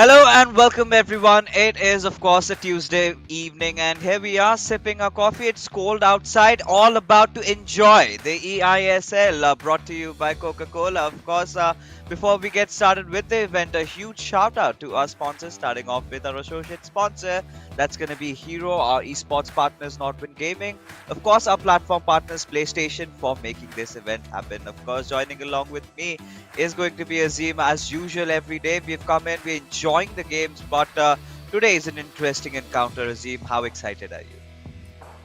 Hello and welcome everyone. It is of course a Tuesday evening and here we are sipping our coffee. It's cold outside, all about to enjoy the eISL brought to you by Coca-Cola. Of course, before we get started with the event, a huge shout out to our sponsors, starting off with our associate sponsor. That's going to be Hero, our esports partners, Nodwin Gaming. Of course, our platform partners, PlayStation, for making this event happen. Of course, joining along with me is going to be Azim as usual every day. We've come in, we're enjoying the games, but today is an interesting encounter. Azim, how excited are you?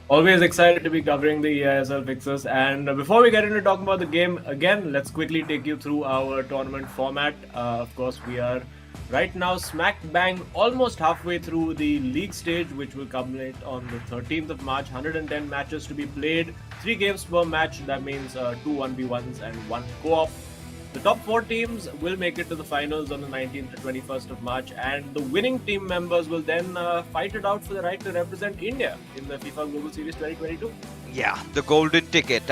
Always excited to be covering the eISL fixes. And before we get into talking about the game again, let's quickly take you through our tournament format. Of course, we are right now smack bang almost halfway through the league stage, which will culminate on the 13th of March. 110 matches to be played, 3 games per match. That means 2 1v1s and 1 co-op. The top 4 teams will make it to the finals on the 19th to 21st of March, and the winning team members will then fight it out for the right to represent India in the FIFA Global Series 2022. Yeah, the golden ticket,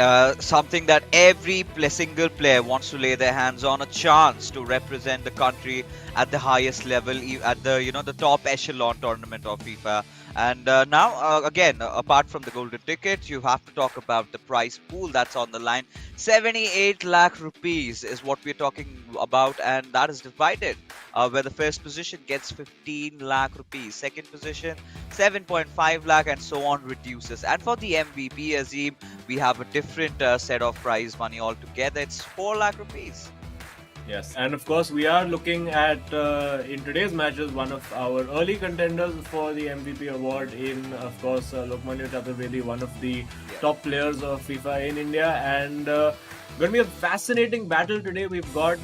something that every single player wants to lay their hands on, a chance to represent the country at the highest level, at the the top echelon tournament of FIFA. And now, again, apart from the golden ticket, you have to talk about the prize pool that's on the line. 78 lakh rupees is what we're talking about, and that is divided. Where the first position gets 15 lakh rupees, second position 7.5 lakh, and so on reduces. And for the MVP, Azim, we have a different set of prize money altogether. It's 4 lakh rupees. Yes, and of course, we are looking at in today's matches one of our early contenders for the MVP award in, of course, Lokmanya Chaturvedi, one of the top players of FIFA in India, and going to be a fascinating battle today. We've got,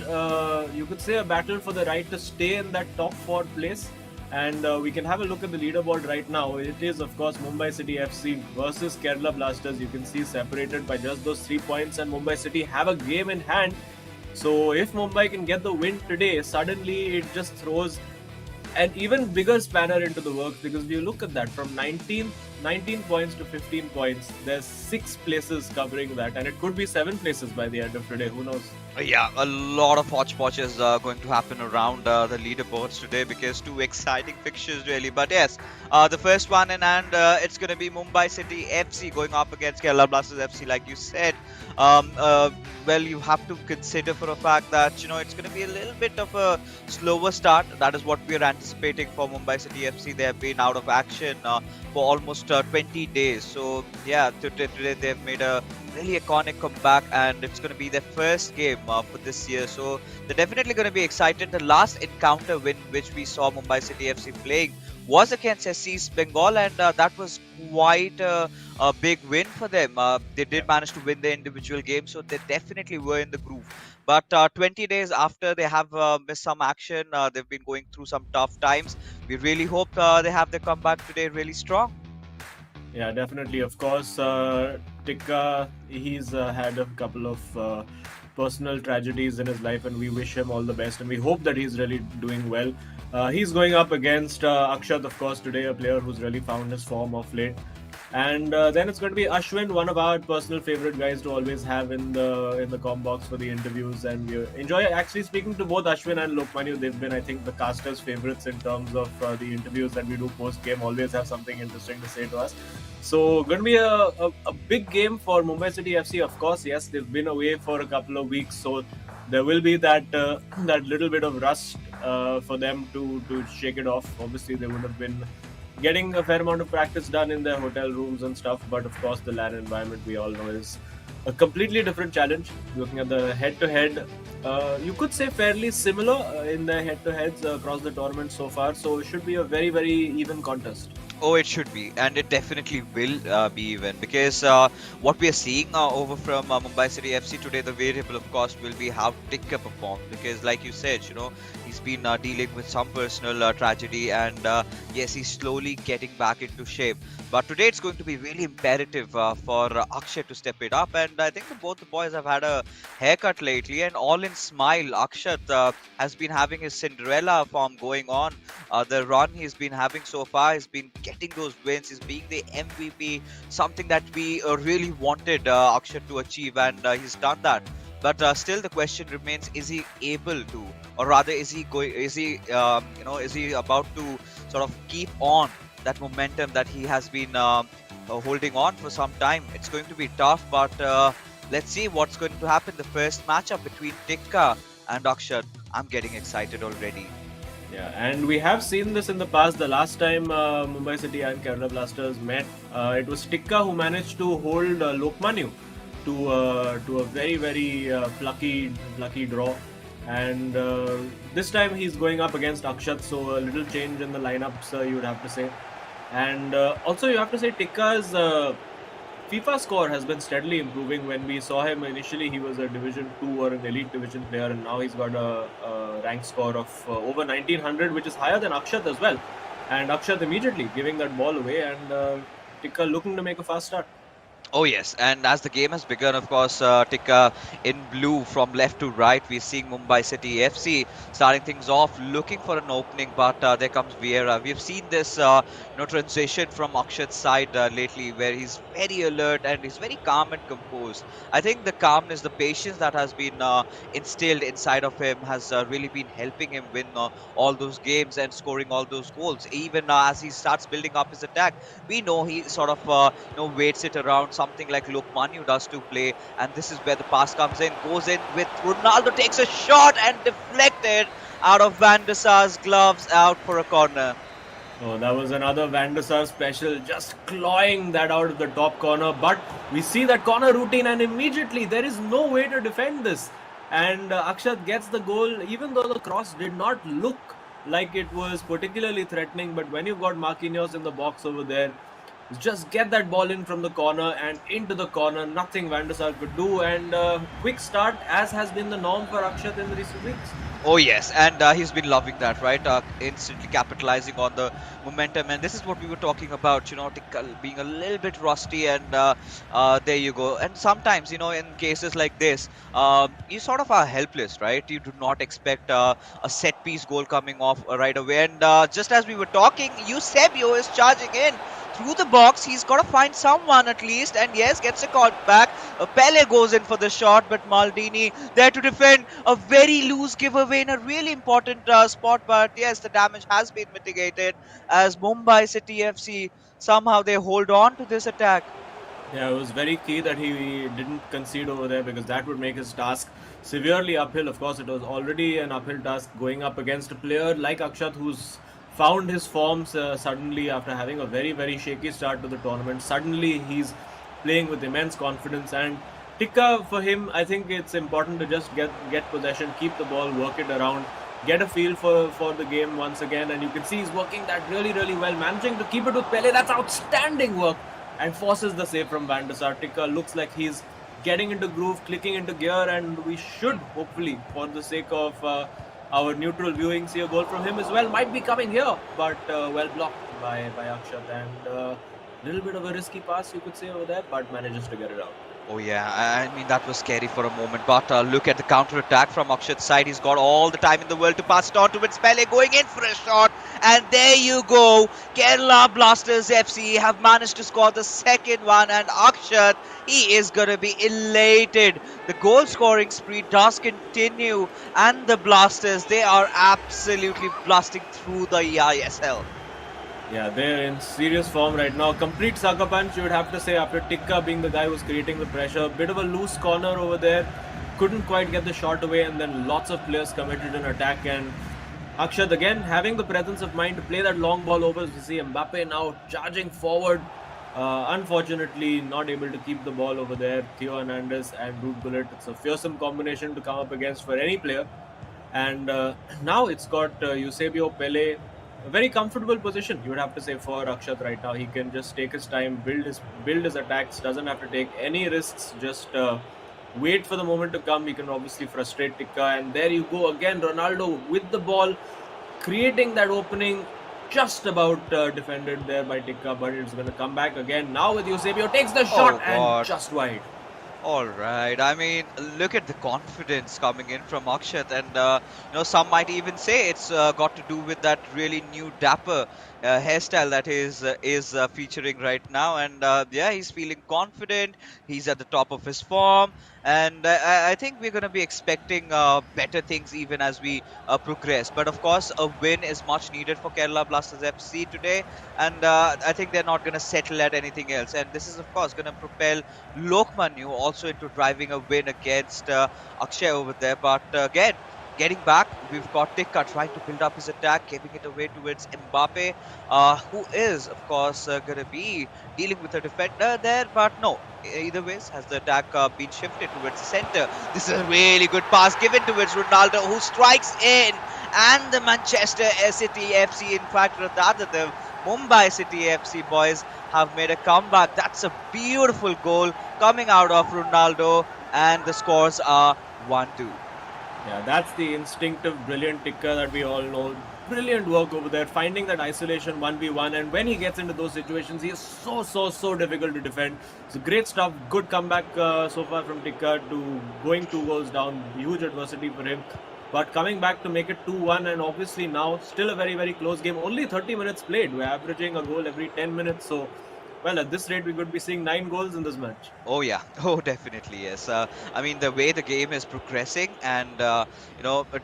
you could say, a battle for the right to stay in that top 4 place. And we can have a look at the leaderboard right now. It is, of course, Mumbai City FC versus Kerala Blasters. You can see separated by just those 3 points, and Mumbai City have a game in hand. So if Mumbai can get the win today, suddenly it just throws an even bigger spanner into the works, because if you look at that, from 19 points to 15 points, there's 6 places covering that, and it could be 7 places by the end of today. Who knows? Yeah, a lot of hodgepodge is going to happen around the leaderboards today because 2 exciting fixtures really. But yes, the first one in hand, it's going to be Mumbai City FC going up against Kerala Blasters FC, like you said. Um, uh, well, you have to consider for a fact that it's going to be a little bit of a slower start. That is what we are anticipating for Mumbai City FC. They have been out of action for almost 20 days. So yeah, today they've made a really iconic comeback, and it's going to be their first game for this year. So they're definitely going to be excited. The last encounter win which we saw Mumbai City FC playing was against SC's Bengal, and that was quite a big win for them. They did manage to win their individual game, so they definitely were in the groove. But 20 days after they have missed some action, they've been going through some tough times. We really hope they have their comeback today really strong. Yeah, definitely. Of course, Tikka, he's had a couple of personal tragedies in his life, and we wish him all the best, and we hope that he's really doing well. He's going up against Akshat, of course, today, a player who's really found his form of late. And then it's going to be Ashwin, one of our personal favorite guys to always have in the com box for the interviews. And we enjoy actually speaking to both Ashwin and Lokmanya. They've been, I think, the casters' favorites in terms of the interviews that we do post game. Always have something interesting to say to us. So going to be a big game for Mumbai City FC. Of course, yes, they've been away for a couple of weeks, so there will be that that little bit of rust for them to shake it off. Obviously, they would have been getting a fair amount of practice done in their hotel rooms and stuff, but of course the LAN environment, we all know, is a completely different challenge. Looking at the head-to-head, you could say fairly similar in the head-to-heads across the tournament so far, so it should be a very, very even contest. Oh, it should be, and it definitely will be even because what we are seeing over from Mumbai City FC today, the variable, of course, will be how Tikka performs. Because, like you said, he's been dealing with some personal tragedy, and yes, he's slowly getting back into shape. But today, it's going to be really imperative for Akshay to step it up, and I think both the boys have had a haircut lately, and all in smile. Akshat has been having his Cinderella form going on. The run he's been having so far has been getting those wins. He's being the MVP, something that we really wanted Akshat to achieve, and he's done that. But still, the question remains: is he able to, or rather, is he going? Is he, is he about to sort of keep on that momentum that he has been holding on for some time? It's going to be tough, but let's see what's going to happen. The first matchup between Tikka and Akshat. I'm getting excited already. Yeah, and we have seen this in the past. The last time Mumbai City and Kerala Blasters met, it was Tikka who managed to hold Lokmanu to a very plucky draw. And this time he's going up against Akshat, so a little change in the lineups, you would have to say. And also you have to say Tikka's FIFA score has been steadily improving. When we saw him initially, he was a Division 2 or an Elite Division player, and now he's got a rank score of over 1900, which is higher than Akshat as well. And Akshat immediately giving that ball away, and Tikka looking to make a fast start. Oh yes, and as the game has begun, of course, Tikka in blue from left to right. We're seeing Mumbai City FC starting things off, looking for an opening, but there comes Vieira. We've seen this, transition from Akshat's side lately, where he's very alert and he's very calm and composed. I think the calmness, the patience that has been instilled inside of him has really been helping him win all those games and scoring all those goals. Even as he starts building up his attack, we know he sort of waits it around something like Lokmanu does to play, and this is where the pass comes in, goes in with Ronaldo, takes a shot and deflected out of Van der Sar's gloves, out for a corner. Oh, that was another Van der Sar special, just clawing that out of the top corner. But we see that corner routine, and immediately there is no way to defend this. And Akshat gets the goal, even though the cross did not look like it was particularly threatening. But when you've got Marquinhos in the box over there, just get that ball in from the corner and into the corner. Nothing Van der Sar could do, and quick start, as has been the norm for Akshat in the recent weeks. Oh yes, and he's been loving that, right? Instantly capitalizing on the momentum, and this is what we were talking about. Tikka being a little bit rusty, and there you go. And sometimes, in cases like this, you sort of are helpless, right? You do not expect a set piece goal coming off right away, and just as we were talking, Eusebio is charging in through the box. He's got to find someone at least, and yes, gets a caught back. Pele goes in for the shot, but Maldini there to defend. A very loose giveaway in a really important spot, but yes, the damage has been mitigated as Mumbai City FC somehow they hold on to this attack. Yeah, it was very key that he didn't concede over there, because that would make his task severely uphill. Of course, it was already an uphill task going up against a player like Akshat, who's found his forms suddenly after having a very shaky start to the tournament. Suddenly he's playing with immense confidence, and Tikka, for him, I think it's important to just get possession, keep the ball, work it around, get a feel for the game once again. And you can see he's working that really well, managing to keep it with Pele. That's outstanding work, and forces the save from Van der Sar. Tikka looks like he's getting into groove, clicking into gear, and we should hopefully, for the sake of our neutral viewing, see a goal from him as well. Might be coming here, but well blocked by Akshat, and a little bit of a risky pass, you could say, over there, but manages to get it out. Oh yeah, I mean that was scary for a moment, but look at the counter-attack from Akshat's side. He's got all the time in the world to pass it on to Pele, going in for a shot, and there you go. Kerala Blasters FC have managed to score the second one, and Akshat, he is going to be elated. The goal scoring spree does continue, and the Blasters, they are absolutely blasting through the eISL. Yeah, they're in serious form right now. Complete sucker punch, you would have to say, after Tikka being the guy who's creating the pressure. Bit of a loose corner over there. Couldn't quite get the shot away, and then lots of players committed in attack. And Akshat again having the presence of mind to play that long ball over. You see Mbappe now charging forward. Unfortunately, not able to keep the ball over there. Theo Hernandez and Root Bullet. It's a fearsome combination to come up against for any player. And now it's got Eusebio, Pele. A very comfortable position, you would have to say, for Akshat right now. He can just take his time, build his attacks, doesn't have to take any risks, just wait for the moment to come. He can obviously frustrate Tikka, and there you go again, Ronaldo with the ball, creating that opening, just about defended there by Tikka, but it's going to come back again. Now with Eusebio, takes the shot and just wide. All right. I mean, look at the confidence coming in from Akshat, and some might even say it's got to do with that really new dapper hairstyle that is featuring right now, and yeah, he's feeling confident. He's at the top of his form, and I think we're going to be expecting better things even as we progress. But of course, a win is much needed for Kerala Blasters FC today, and I think they're not going to settle at anything else. And this is of course going to propel Lokmanu also into driving a win against Akshay over there. But again, getting back, we've got Tikka trying to build up his attack, giving it away towards Mbappe, who is, of course, going to be dealing with a defender there. But no, either ways, has the attack been shifted towards the center? This is a really good pass given towards Ronaldo, who strikes in. And the Manchester City FC, in fact, rather the Mumbai City FC boys have made a comeback. That's a beautiful goal coming out of Ronaldo, and the scores are 1-2. Yeah, that's the instinctive, brilliant Tikka that we all know. Brilliant work over there, finding that isolation 1v1, and when he gets into those situations, he is so difficult to defend. So great stuff, good comeback so far from Tikka to going 2 goals down, huge adversity for him. But coming back to make it 2-1, and obviously now still a very close game. Only 30 minutes played. We're averaging a goal every 10 minutes. So, well, at this rate, we could be seeing 9 goals in this match. Oh yeah, oh definitely yes. I mean the way the game is progressing, and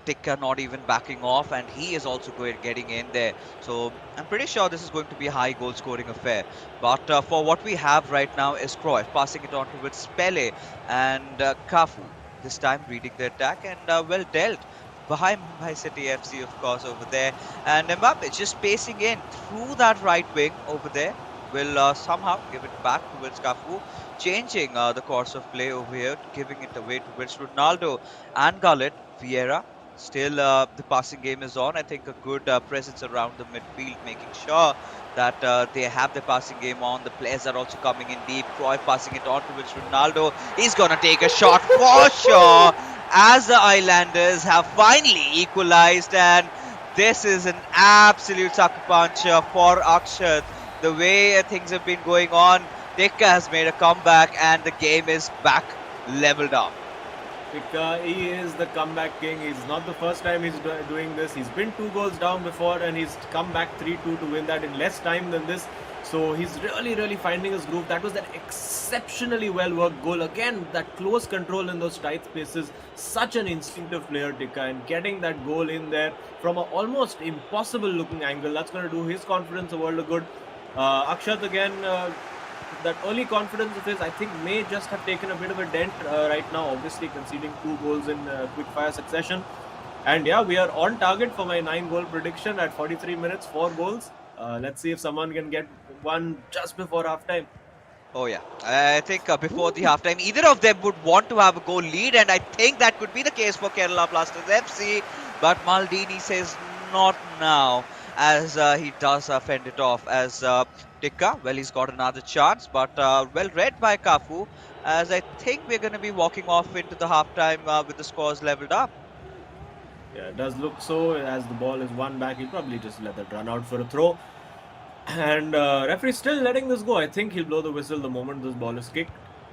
Tikka not even backing off, and he is also getting in there. So I'm pretty sure this is going to be a high goal scoring affair. But for what we have right now is Cruyff passing it on towards Pele and Cafu. This time reading the attack, and well dealt by Mumbai City FC, of course, over there. And Mbappe just pacing in through that right wing over there. Will somehow give it back towards Cafu, changing the course of play over here, giving it away towards Ronaldo and Gullit. Vieira, still the passing game is on. I think a good presence around the midfield, making sure that they have the passing game on. The players are also coming in deep. Cruyff passing it on towards Ronaldo. He's going to take a shot for sure, as the Islanders have finally equalized, and this is an absolute sucker punch for Akshat. The way things have been going on, Tikka has made a comeback, and the game is back leveled up. Tikka, he is the comeback king. He's not the first time he's doing this. He's been 2 goals down before, and he's come back 3-2 to win that in less time than this. So he's really finding his groove. That was an exceptionally well worked goal. Again, that close control in those tight spaces. Such an instinctive player, Tikka, and getting that goal in there from an almost impossible looking angle. That's going to do his confidence a world of good. Akshat again, that early confidence of his, I think, may just have taken a bit of a dent right now, obviously conceding 2 goals in quick fire succession. And yeah, we are on target for my 9 goal prediction at 43 minutes, 4 goals. Let's see if someone can get one just before halftime. Oh yeah, I think before the halftime, either of them would want to have a goal lead, and I think that could be the case for Kerala Blasters FC. But Maldini says not now, as he does fend it off. As Tikka, well, he's got another chance, but well read by Cafu, as I think we're going to be walking off into the halftime with the scores leveled up. Yeah, it does look so. As the ball is won back, he'll probably just let that run out for a throw. And referee still letting this go. I think he'll blow the whistle the moment this ball is kicked.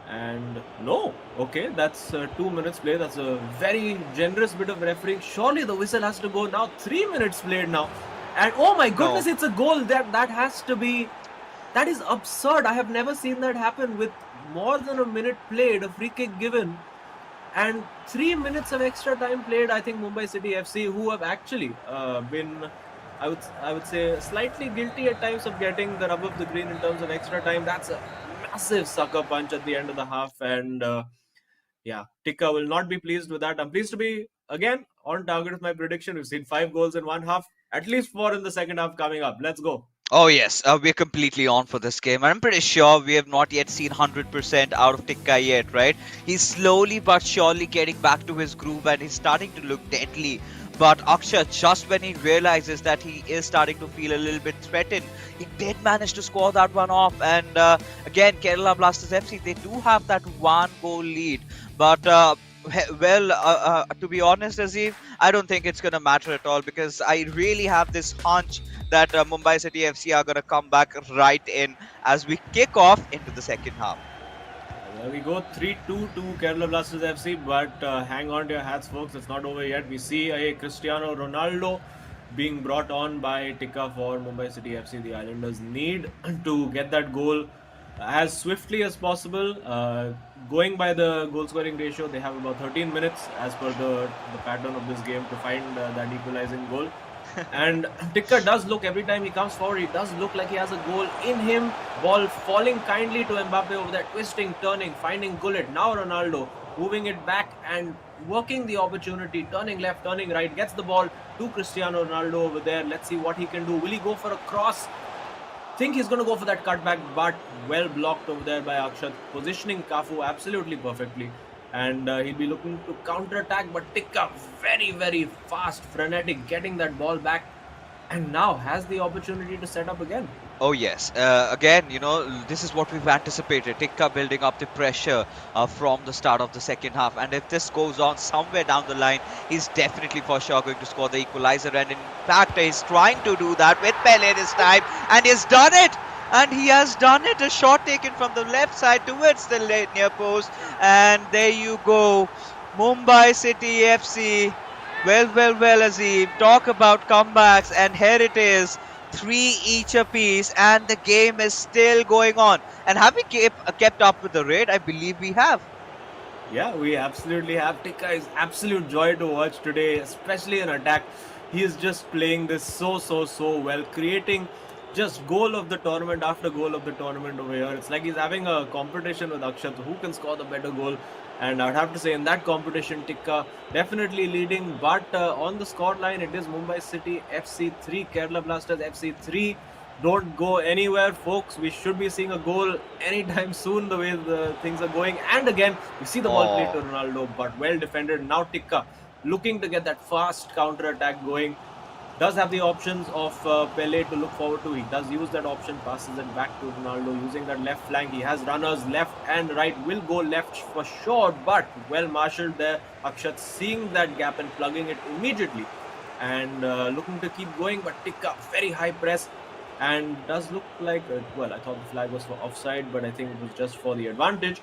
And no, okay, that's 2 minutes play. That's a very generous bit of refereeing. Surely the whistle has to go now. 3 minutes played now. And oh my goodness, no. It's a goal. That has to be... That is absurd. I have never seen that happen with more than a minute played, a free kick given. And 3 minutes of extra time played. I think Mumbai City FC, who have actually been... I would say slightly guilty at times of getting the rub of the green in terms of extra time. That's a massive sucker punch at the end of the half, and yeah, Tikka will not be pleased with that. I'm pleased to be again on target with my prediction. We've seen 5 goals in one half, at least 4 in the second half coming up. Let's go. Oh yes, we're completely on for this game. I'm pretty sure we have not yet seen 100% out of Tikka yet, right? He's slowly but surely getting back to his groove, and he's starting to look deadly. But Akshat, just when he realizes that he is starting to feel a little bit threatened, he did manage to score that one off. And again, Kerala Blasters FC, they do have that 1 goal lead. But to be honest, Azim, I don't think it's going to matter at all, because I really have this hunch that Mumbai City FC are going to come back right in as we kick off into the second half. There we go, 3-2 to Kerala Blasters FC, but hang on to your hats, folks. It's not over yet. We see a Cristiano Ronaldo being brought on by Tikka for Mumbai City FC. The Islanders need to get that goal as swiftly as possible. Going by the goal scoring ratio, they have about 13 minutes as per the pattern of this game to find that equalizing goal. And Tikka does look, every time he comes forward, he does look like he has a goal in him. Ball falling kindly to Mbappe over there, twisting, turning, finding Gullit. Now Ronaldo moving it back and working the opportunity, turning left, turning right, gets the ball to Cristiano Ronaldo over there. Let's see what he can do. Will he go for a cross? Think he's going to go for that cutback, but well blocked over there by Akshat, positioning Cafu absolutely perfectly. And he'll be looking to counter-attack, but Tikka very, very fast, frenetic, getting that ball back, and now has the opportunity to set up again. Oh yes, again, this is what we've anticipated. Tikka building up the pressure from the start of the second half, and if this goes on somewhere down the line, he's definitely for sure going to score the equalizer. And in fact, he's trying to do that with Pele this time, and he's done it. And he has done it. A shot taken from the left side towards the near post, and there you go, Mumbai City FC. Well, Azim. Talk about comebacks, and here it is. 3 each apiece, and the game is still going on. And have we kept up with the rate? I believe we have. Yeah, we absolutely have. Tikka is absolute joy to watch today, especially in attack. He is just playing this so well, creating just goal of the tournament after goal of the tournament over here. It's like he's having a competition with Akshat, who can score the better goal. And I'd have to say in that competition, Tikka definitely leading. But on the scoreline, it is Mumbai City FC 3, Kerala Blasters FC 3. Don't go anywhere, folks. We should be seeing a goal anytime soon, the way the things are going. And again, we see the ball played to Ronaldo, but well defended. Now Tikka looking to get that fast counter-attack going. Does have the options of Pele to look forward to. He does use that option, passes it back to Ronaldo using that left flank. He has runners left and right, will go left for sure, but well marshalled there. Akshat seeing that gap and plugging it immediately and looking to keep going, but Tikka very high press and does look like, well, I thought the flag was for offside, but I think it was just for the advantage,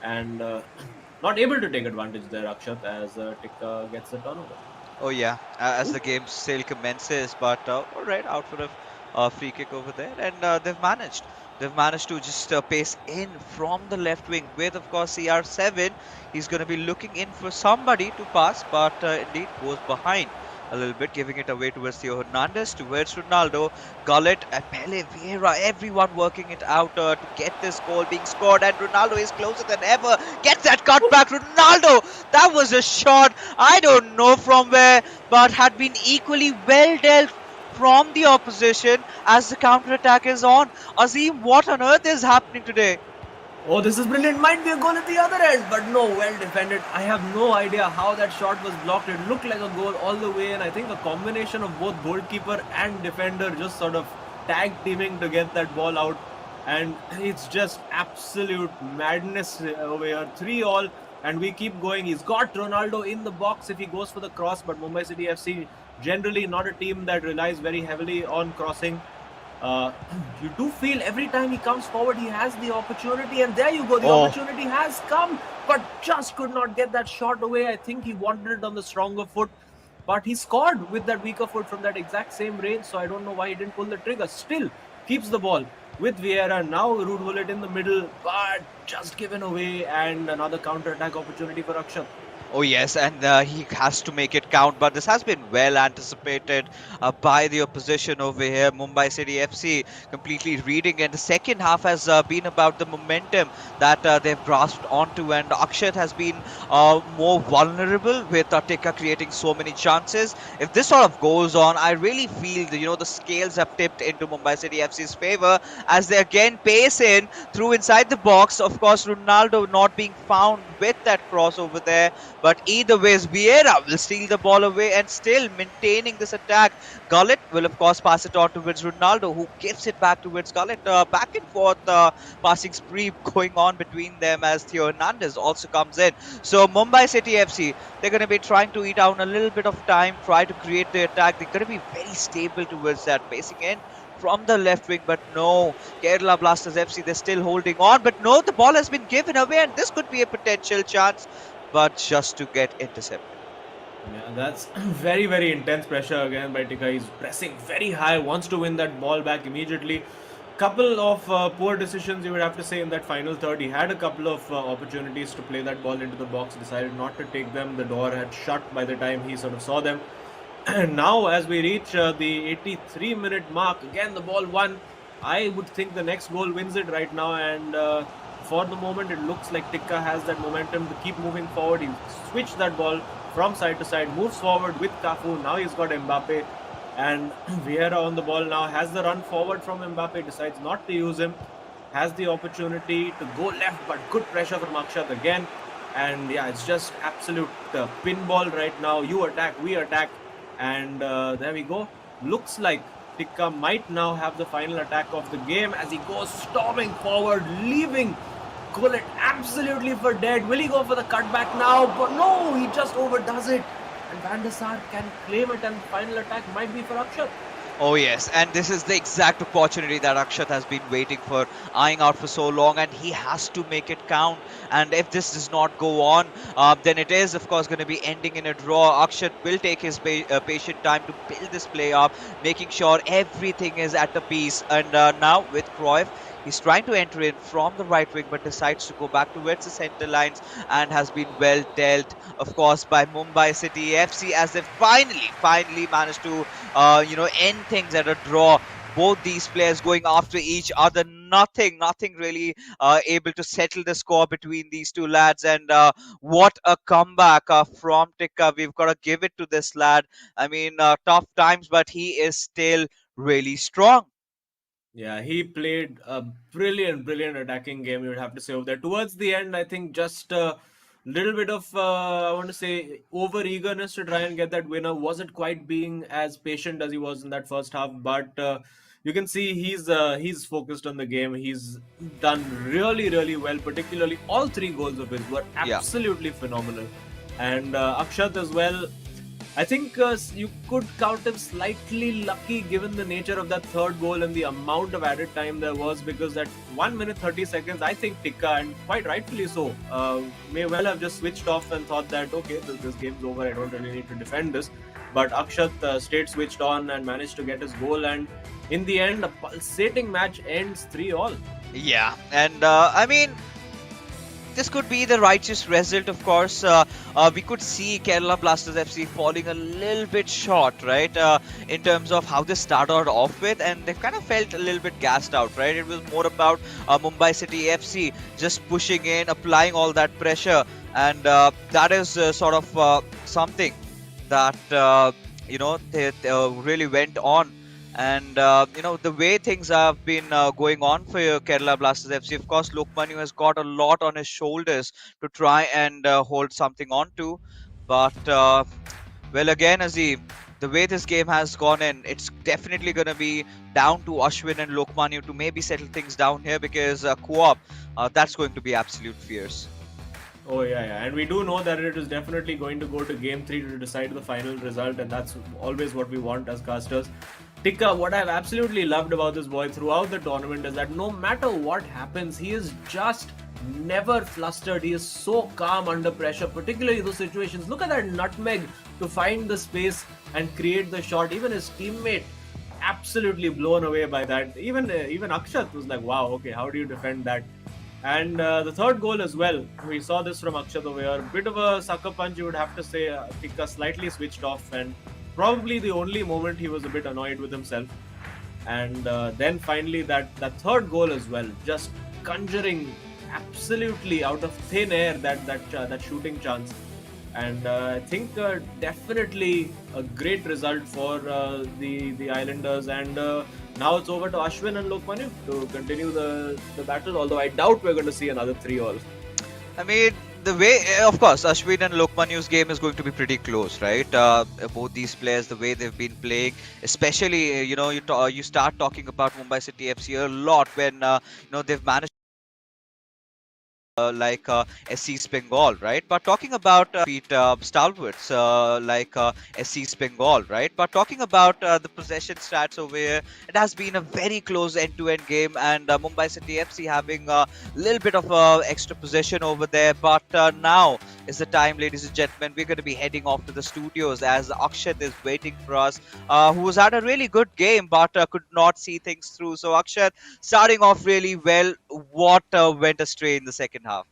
and not able to take advantage there, Akshat, as Tikka gets the turnover. Oh yeah, as the game still commences, but all right, out for a free kick over there, and they've managed. They've managed to just pace in from the left wing with, of course, CR7. He's going to be looking in for somebody to pass, but indeed goes behind a little bit, giving it away towards Theo Hernandez, towards Ronaldo, Gullit, and Pele, Vieira, everyone working it out to get this goal being scored, and Ronaldo is closer than ever, gets that cut back. Ronaldo, that was a shot, I don't know from where, but had been equally well dealt from the opposition as the counter-attack is on. Azim, what on earth is happening today? Oh, this is brilliant. Might be a goal at the other end, but no, well defended. I have no idea how that shot was blocked. It looked like a goal all the way, and I think a combination of both goalkeeper and defender just sort of tag teaming to get that ball out. And it's just absolute madness over here. 3-all, and we keep going. He's got Ronaldo in the box if he goes for the cross, but Mumbai City FC generally not a team that relies very heavily on crossing. You do feel every time he comes forward, he has the opportunity, and there you go, the opportunity has come, but just could not get that shot away. I think he wanted it on the stronger foot, but he scored with that weaker foot from that exact same range, so I don't know why he didn't pull the trigger. Still keeps the ball with Vieira, now Ruud Gullit in the middle, but just given away, and another counter-attack opportunity for Akshat. Oh yes, and he has to make it count, but this has been well anticipated by the opposition over here. Mumbai City FC completely reading, and the second half has been about the momentum that they've grasped onto, and Akshat has been more vulnerable with Tikka creating so many chances. If this sort of goes on, I really feel the scales have tipped into Mumbai City FC's favor as they again pace in through inside the box. Of course, Ronaldo not being found with that cross over there. But either ways, Vieira will steal the ball away and still maintaining this attack. Gullit will, of course, pass it on towards Ronaldo, who gives it back towards Gullit. Back and forth passing spree going on between them as Theo Hernandez also comes in. So Mumbai City FC, they're going to be trying to eat down a little bit of time, try to create the attack. They're going to be very stable towards that, pacing in from the left wing, but no, Kerala Blasters FC, they're still holding on, but no, the ball has been given away, and this could be a potential chance, but just to get intercepted. Yeah, that's very, very intense pressure again by Tika. He's pressing very high, wants to win that ball back immediately. Couple of poor decisions, you would have to say, in that final third. He had a couple of opportunities to play that ball into the box, decided not to take them. The door had shut by the time he sort of saw them. And now, as we reach the 83-minute mark, again the ball won. I would think the next goal wins it right now, and for the moment, it looks like Tikka has that momentum to keep moving forward. He switched that ball from side to side, moves forward with Cafu. Now he's got Mbappe, and Vieira on the ball now has the run forward from Mbappe. Decides not to use him, has the opportunity to go left, but good pressure from Akshat again. And yeah, it's just absolute pinball right now. You attack, we attack, and there we go. Looks like Tikka might now have the final attack of the game as he goes storming forward, leaving Gullit absolutely for dead. Will he go for the cutback now? But no, he just overdoes it. And Van der Sar can claim it, and final attack might be for Akshat. Oh yes, and this is the exact opportunity that Akshat has been waiting for, eyeing out for so long, and he has to make it count. And if this does not go on, then it is of course going to be ending in a draw. Akshat will take his patient time to build this play up, making sure everything is at a piece. And now with Cruyff, he's trying to enter in from the right wing, but decides to go back towards the centre lines and has been well dealt, of course, by Mumbai City FC as they finally managed to end things at a draw. Both these players going after each other, nothing really able to settle the score between these two lads. And what a comeback from Tikka. We've got to give it to this lad. I mean, tough times, but he is still really strong. Yeah, he played a brilliant attacking game, you would have to say over there. Towards the end, I think just a little bit of, I want to say, over eagerness to try and get that winner. Wasn't quite being as patient as he was in that first half, but you can see he's focused on the game. He's done really well, particularly all three goals of his were Yeah. absolutely phenomenal. And Akshat as well. I think you could count him slightly lucky given the nature of that third goal and the amount of added time there was, because at 1 minute 30 seconds, I think Tikka, and quite rightfully so, may well have just switched off and thought that, okay, this game's over, I don't really need to defend this. But Akshat stayed switched on and managed to get his goal, and in the end, a pulsating match ends 3-all. Yeah, and I mean, this could be the righteous result, of course. We could see Kerala Blasters FC falling a little bit short, right, in terms of how they started off with, and they kind of felt a little bit gassed out, right? It was more about Mumbai City FC just pushing in, applying all that pressure, and that is sort of something that they really went on. And the way things have been going on for Kerala Blasters FC, of course, Lokmanu has got a lot on his shoulders to try and hold something on to. But well, again, Azim, the way this game has gone in, it's definitely going to be down to Ashwin and Lokmanu to maybe settle things down here, because co-op, that's going to be absolute fierce. Oh yeah, and we do know that it is definitely going to go to game 3 to decide the final result, and that's always what we want as casters. Tikka, what I've absolutely loved about this boy throughout the tournament is that no matter what happens, he is just never flustered. He is so calm under pressure, particularly those situations. Look at that nutmeg to find the space and create the shot. Even his teammate absolutely blown away by that. Even Akshat was like, wow, okay, how do you defend that? And the third goal as well, we saw this from Akshat over here. Bit of a sucker punch, you would have to say. Tikka slightly switched off, and probably the only moment he was a bit annoyed with himself. And then finally, that third goal as well, just conjuring absolutely out of thin air that shooting chance. And I think definitely a great result for the Islanders. And now it's over to Ashwin and Lokmanu to continue the battle. Although I doubt we're going to see another 3-all. I mean, the way, of course, Ashwin and Lokmanu's game is going to be pretty close, right? Both these players, the way they've been playing, especially, you start talking about Mumbai City FC a lot when, they've managed like SC Bengal, right? But talking about feet stalwarts like SC Bengal, right? But talking about the possession stats over here, it has been a very close end-to-end game, and Mumbai City FC having a little bit of extra possession over there. But now is the time, ladies and gentlemen. We're going to be heading off to the studios as Akshat is waiting for us, who was had a really good game but could not see things through. So Akshat, starting off really well, what went astray in the second half?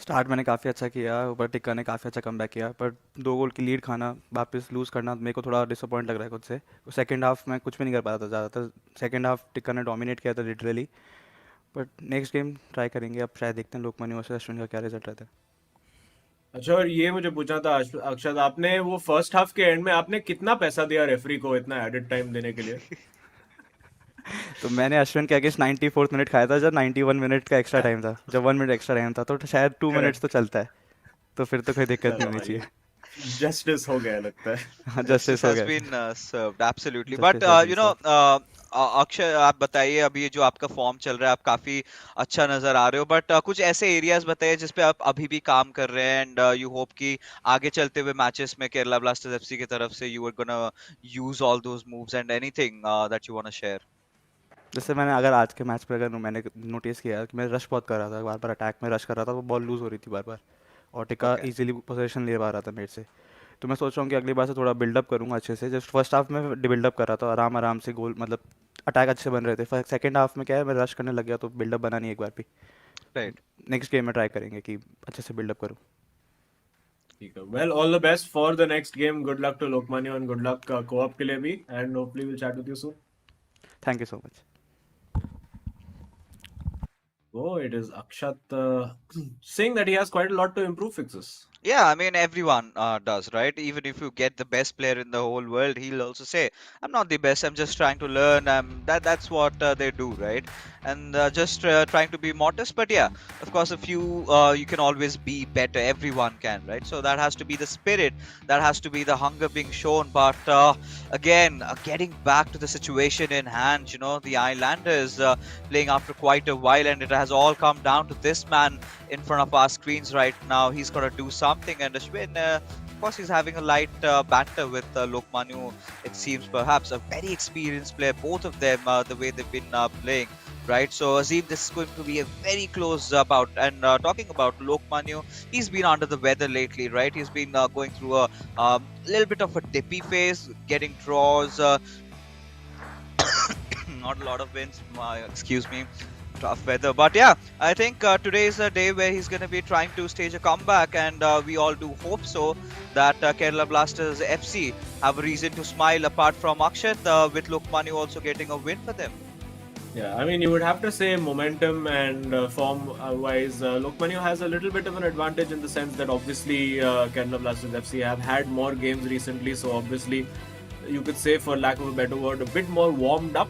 Start मैंने काफ़ी अच्छा किया, ऊपर टिक्का ने काफ़ी अच्छा comeback किया, पर 2 गोल की लीड खाना, वापस लूज़ करना मेरे को थोड़ा डिसअपॉइंट लग रहा है खुद से। सेकंड हाफ में कुछ भी नहीं कर पाया था ज़्यादातर। सेकंड हाफ टिक्का ने डोमिनेट किया था literally. But next game try करेंगे, अब शायद देखते हैं लोकमान्य वर्सेस अश्विन का क्या रिजल्ट रहता है। अच्छा, और ये मुझे पूछना था अक्षत, आपने वो फर्स्ट हाफ के एंड में आपने कितना पैसा दिया रेफरी को इतना एडेड टाइम देने के लिए? तो मैंने अश्विन के अगेंस्ट 94th मिनट खाया था, जब 91 मिनट का एक्स्ट्रा टाइम था, जब 1 मिनट एक्स्ट्रा टाइम था, तो शायद 2 मिनट्स तो चलता है, तो फिर तो कोई दिक्कत नहीं चलो होनी भाई, चाहिए। जस्टिस हो गया लगता है। हाँ, Justice जस्टिस हो has गया, been served, absolutely. But justice has been you know, served. Akshay, आप बताइए, अभी ये जो आपका फॉर्म चल रहा है, आप काफी अच्छा नजर आ रहे हो, बट कुछ ऐसे एरियाज बताइए जिस पे आप अभी भी काम कर रहे हैं, एंड यू होप कि आगे चलते हुए मैचेस में केरला ब्लास्टर्स एफसी की तरफ से you are gonna use all those moves and anything that you want to share. जैसे मैंने अगर आज के मैच पर अगर मैंने नोटिस किया कि मैं रश बहुत कर रहा था, बार बार अटैक में रश कर रहा था, वो बॉल लूज़ हो रही थी बार बार, और टिक्का ओके, इजीली पोजीशन ले पा रहा था मेरे से। तो मैं सोच रहा हूँ कि अगली बार से थोड़ा बिल्डअप करूँगा अच्छे से। जस्ट फर्स्ट हाफ में बिल्डअप कर रहा था, आराम आराम से गोल, मतलब अटैक अच्छे बन रहे थे। सेकंड हाफ में क्या है, मैं रश करने लग गया तो बिल्डअप बना नहीं एक बार भी। राइट। नेक्स्ट गेम में ट्राई करेंगे कि अच्छे से बिल्डअप करूँ। ठीक है, well all the best for the next game, good luck to Lokmanya and good luck co-op के लिए भी, and hopefully will chat with you soon. Thank you so much. Oh, it is Akshat saying that he has quite a lot to improve fixes. Yeah, I mean everyone does, right? Even if you get the best player in the whole world, he'll also say, "I'm not the best. I'm just trying to learn." That's what they do, right? And just trying to be modest. But yeah, of course, if you can always be better. Everyone can, right? So that has to be the spirit. That has to be the hunger being shown. But again, getting back to the situation in hand, you know, the Islanders playing after quite a while, and it has all come down to this man in front of our screens right now. He's got to do something, and Ashwin, of course, he's having a light banter with Lokmanu. It seems perhaps a very experienced player, both of them, the way they've been playing. Right, so Azim, this is going to be a very close bout. And talking about Lokmanu, he's been under the weather lately, right? He's been going through a little bit of a dippy phase, getting draws, not a lot of wins. Excuse me, tough weather. But yeah, I think today is a day where he's going to be trying to stage a comeback, and we all do hope so that Kerala Blasters FC have a reason to smile apart from Akshat, with Lokmanu also getting a win for them. Yeah, I mean, you would have to say momentum and form-wise, Lokmanu has a little bit of an advantage in the sense that obviously Kerala Blasters FC have had more games recently, so obviously you could say, for lack of a better word, a bit more warmed up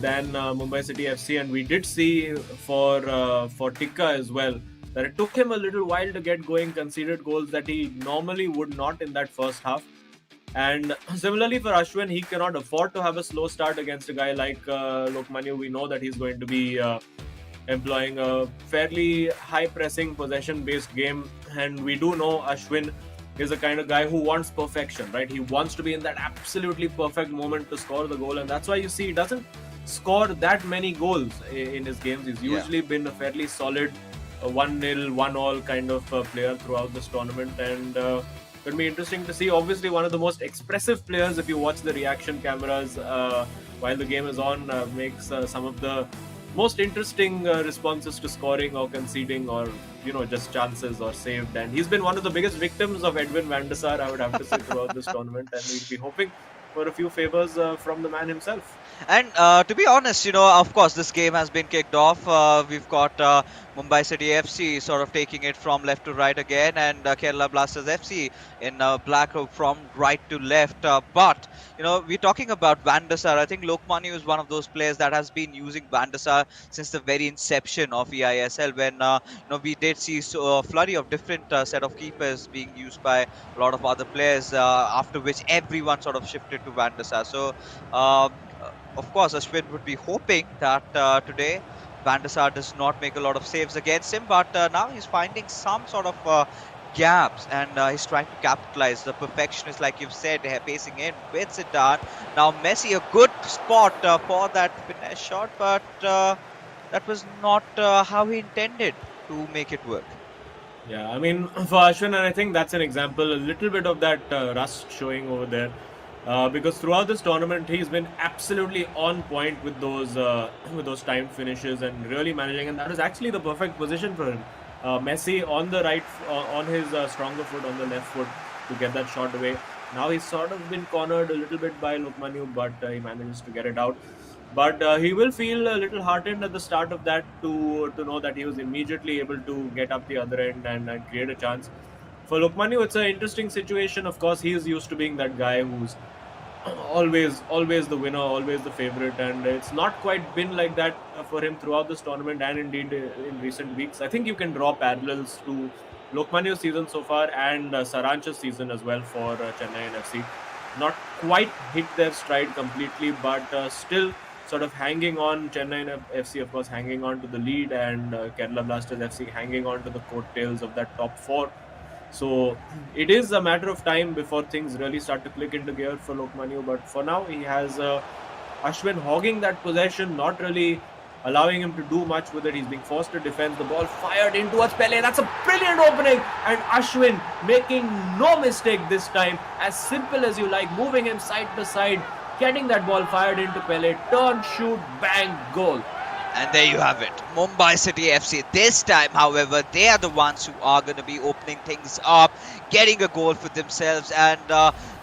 than Mumbai City FC, and we did see for Tikka as well that it took him a little while to get going, conceded goals that he normally would not in that first half. And similarly for Ashwin, he cannot afford to have a slow start against a guy like Lokmanu. We know that he's going to be employing a fairly high pressing possession based game, and we do know Ashwin is the kind of guy who wants perfection, right? He wants to be in that absolutely perfect moment to score the goal, and that's why you see he doesn't score that many goals in his games. He's usually been a fairly solid 1-0, 1-all kind of player throughout this tournament, and it'll be interesting to see. Obviously, one of the most expressive players, if you watch the reaction cameras while the game is on, makes some of the most interesting responses to scoring or conceding, or just chances or saved. And he's been one of the biggest victims of Edwin van der Sar, I would have to say, throughout this tournament, and we'll be hoping for a few favors from the man himself. And to be honest, of course, this game has been kicked off. We've got Mumbai City FC sort of taking it from left to right again, and Kerala Blasters FC in black from right to left. But we're talking about Van der Sar. I think Lokmanu is one of those players that has been using Van der Sar since the very inception of eISL, when we did see a flurry of different set of keepers being used by a lot of other players. After which everyone sort of shifted to Van der Sar. So. Of course, Ashwin would be hoping that today Van der Sar does not make a lot of saves against him, but now he's finding some sort of gaps, and he's trying to capitalize. The perfectionist, like you've said, pacing in with Zidane. Now Messi, a good spot for that finesse shot, but that was not how he intended to make it work. Yeah, I mean, for Ashwin, and I think that's an example, a little bit of that rust showing over there. Because throughout this tournament, he's been absolutely on point with those timed finishes and really managing. And that is actually the perfect position for him. Messi on the right, on his stronger foot, on the left foot to get that shot away. Now he's sort of been cornered a little bit by Lokmanu, but he manages to get it out. But he will feel a little heartened at the start of that to know that he was immediately able to get up the other end and create a chance. For Lokmanu, it's an interesting situation. Of course, he is used to being that guy who's always the winner, always the favorite, and it's not quite been like that for him throughout this tournament and indeed in recent weeks. I think you can draw parallels to Lokmanu's season so far and Saranch's season as well for Chennai and FC. Not quite hit their stride completely, but still sort of hanging on. Chennai and FC, of course, hanging on to the lead, and Kerala Blasters FC hanging on to the coattails of that top four. So it is a matter of time before things really start to click into gear for Lokmanu. But for now, he has Ashwin hogging that possession, not really allowing him to do much with it. He's being forced to defend. The ball fired in towards Pele. That's a brilliant opening. And Ashwin making no mistake this time. As simple as you like, moving him side to side, getting that ball fired into Pele. Turn, shoot, bang, goal. And there you have it, Mumbai City FC. This time, however, they are the ones who are going to be opening things up, getting a goal for themselves, and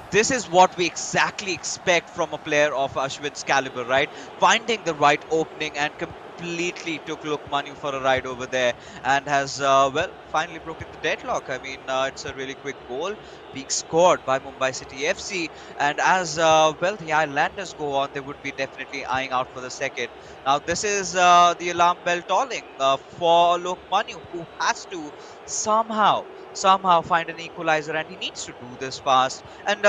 this is what we exactly expect from a player of Ashwin's caliber, right? Finding the right opening and completely took Lokmanu for a ride over there and has, well, finally broken the deadlock. I mean, it's a really quick goal being scored by Mumbai City FC, and as well the Islanders go on, they would be definitely eyeing out for the second. Now this is the alarm bell tolling for Lokmanu, who has to somehow find an equalizer, and he needs to do this fast. And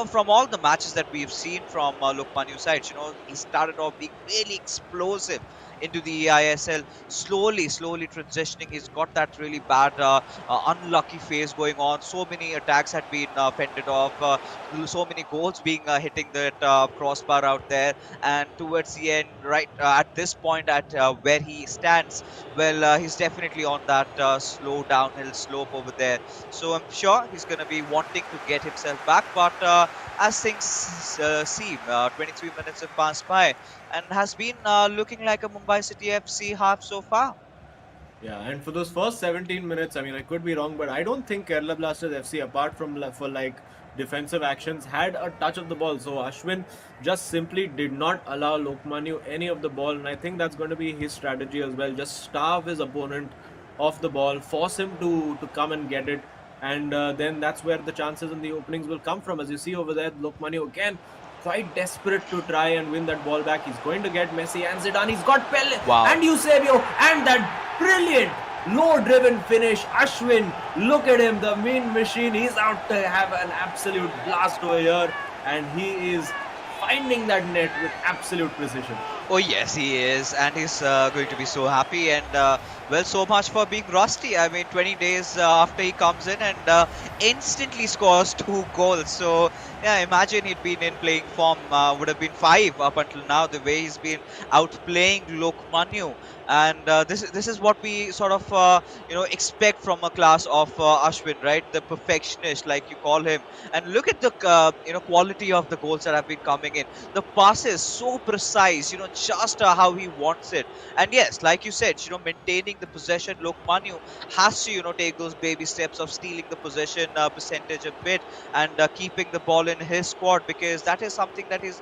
from all the matches that we've seen from Lokmanu's side, he started off being really explosive into the eISL, slowly transitioning. He's got that really bad unlucky phase going on. So many attacks had been fended off, so many goals being hitting that crossbar out there, and towards the end, right at this point, at where he stands, well, he's definitely on that slow downhill slope over there. So I'm sure he's going to be wanting to get himself back, but as things seem, 23 minutes have passed by and has been looking like a Mumbai City FC half so far. Yeah, and for those first 17 minutes, I mean, I could be wrong, but I don't think Kerala Blasters FC, apart from for like defensive actions, had a touch of the ball. So Ashwin just simply did not allow Lokmanu any of the ball, and I think that's going to be his strategy as well. Just starve his opponent off the ball, force him to come and get it, and then that's where the chances and the openings will come from. As you see over there, Lokmanu again quite desperate to try and win that ball back. He's going to get Messi and Zidane. He's got Pele and Eusebio, and that brilliant low-driven finish. Ashwin, look at him, the mean machine. He's out to have an absolute blast over here, and he is finding that net with absolute precision. Oh yes, he is, and he's going to be so happy, and well, so much for being rusty. I mean, 20 days after he comes in and instantly scores 2 goals. So yeah, imagine he'd been in playing form, would have been 5 up until now, the way he's been outplaying Lokmanu. And this is what we sort of expect from a class of Ashwin, right? The perfectionist, like you call him. And look at the quality of the goals that have been coming in. The passes so precise, just how he wants it. And yes, like you said, maintaining the possession. Lokmanu has to take those baby steps of stealing the possession percentage a bit and keeping the ball in his squad, because that is something that he's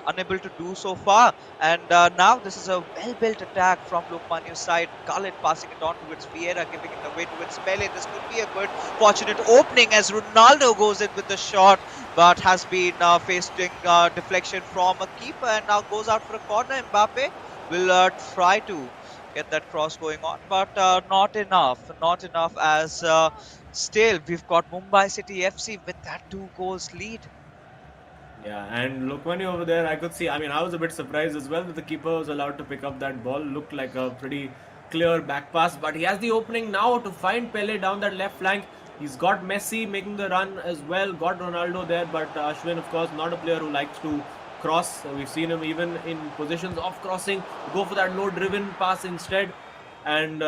unable to do so far. And now this is a well-built attack from Lokmanu's side. Khalid passing it on towards Vieira, giving it away towards Pele. This could be a good, fortunate opening as Ronaldo goes in with the shot, but has been facing deflection from a keeper and now goes out for a corner. Mbappe will try to get that cross going on, but not enough as still we've got Mumbai City FC with that 2 goals lead. Yeah, and Lokmani over there, I could see. I mean, I was a bit surprised as well that the keeper was allowed to pick up that ball. Looked like a pretty clear back pass, but he has the opening now to find Pele down that left flank. He's got Messi making the run as well, got Ronaldo there, but Ashwin, of course, not a player who likes to cross. We've seen him even in positions of crossing go for that low-driven pass instead, and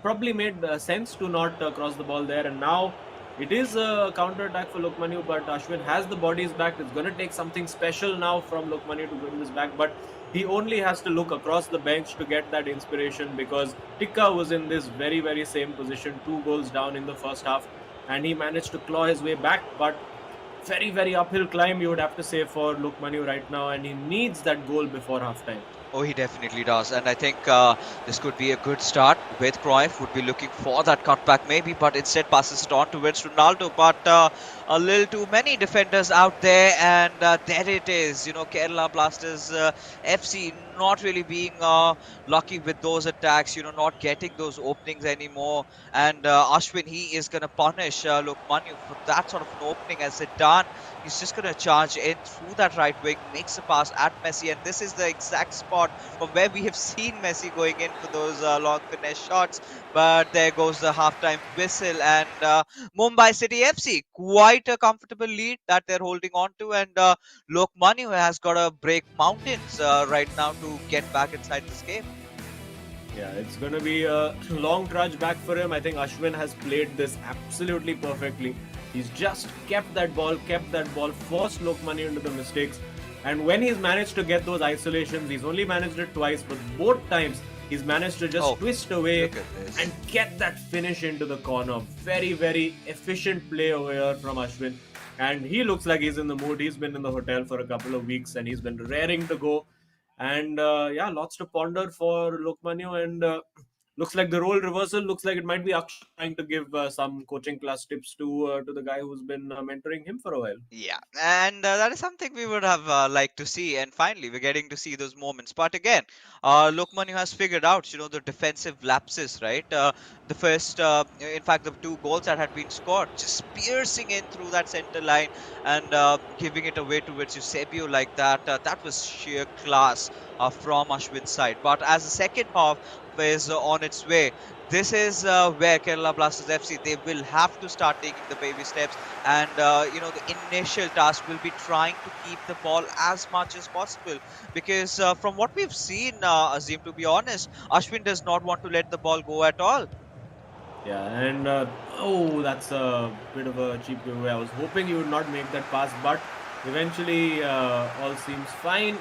probably made sense to not cross the ball there. And now it is a counter attack for Lokmanu, but Ashwin has the bodies back. It's going to take something special now from Lokmanu to win this back, but he only has to look across the bench to get that inspiration, because Tikka was in this very, very same position, 2 goals down in the first half, and he managed to claw his way back. But very, very uphill climb, you would have to say, for Lokmanu right now, and he needs that goal before halftime. Oh, he definitely does. And I think this could be a good start. With Cruyff would be looking for that cutback maybe, but instead passes it on towards Ronaldo. But a little too many defenders out there, and there it is. You know, Kerala Blasters FC not really being lucky with those attacks, you know, not getting those openings anymore. And Ashwin, he is going to punish Lokmanu for that sort of an opening as it done. He's just going to charge in through that right wing, makes a pass at Messi, and this is the exact spot from where we have seen Messi going in for those long finesse shots. But there goes the halftime whistle, and Mumbai City FC, quite a comfortable lead that they're holding on to, and Lokmanu has got to break mountains right now to get back inside this game. Yeah, it's going to be a long trudge back for him. I think Ashwin has played this absolutely perfectly. He's just kept that ball, forced Lokmanu into the mistakes. And when he's managed to get those isolations, he's only managed it twice, but both times he's managed to just twist away and get that finish into the corner. Very, very efficient play over here from Ashwin. And he looks like he's in the mood. He's been in the hotel for a couple of weeks and he's been raring to go. And yeah, lots to ponder for Lokmanu, and looks like the role reversal. Looks like it might be Akshay trying to give some coaching class tips to the guy who's been mentoring him for a while. Yeah, and that is something we would have liked to see, and finally we're getting to see those moments. But again, Lokmanu has figured out, you know, the defensive lapses, right? The first, in fact, the 2 goals that had been scored, just piercing in through that center line and giving it away towards Eusebio like that. That was sheer class from Ashwin's side. But as the second half is on its way, this is where Kerala Blasters FC, they will have to start taking the baby steps, and you know, the initial task will be trying to keep the ball as much as possible, because from what we've seen, Azim, to be honest, Ashwin does not want to let the ball go at all. Yeah, and oh, that's a bit of a cheap giveaway. I was hoping he would not make that pass, but eventually all seems fine.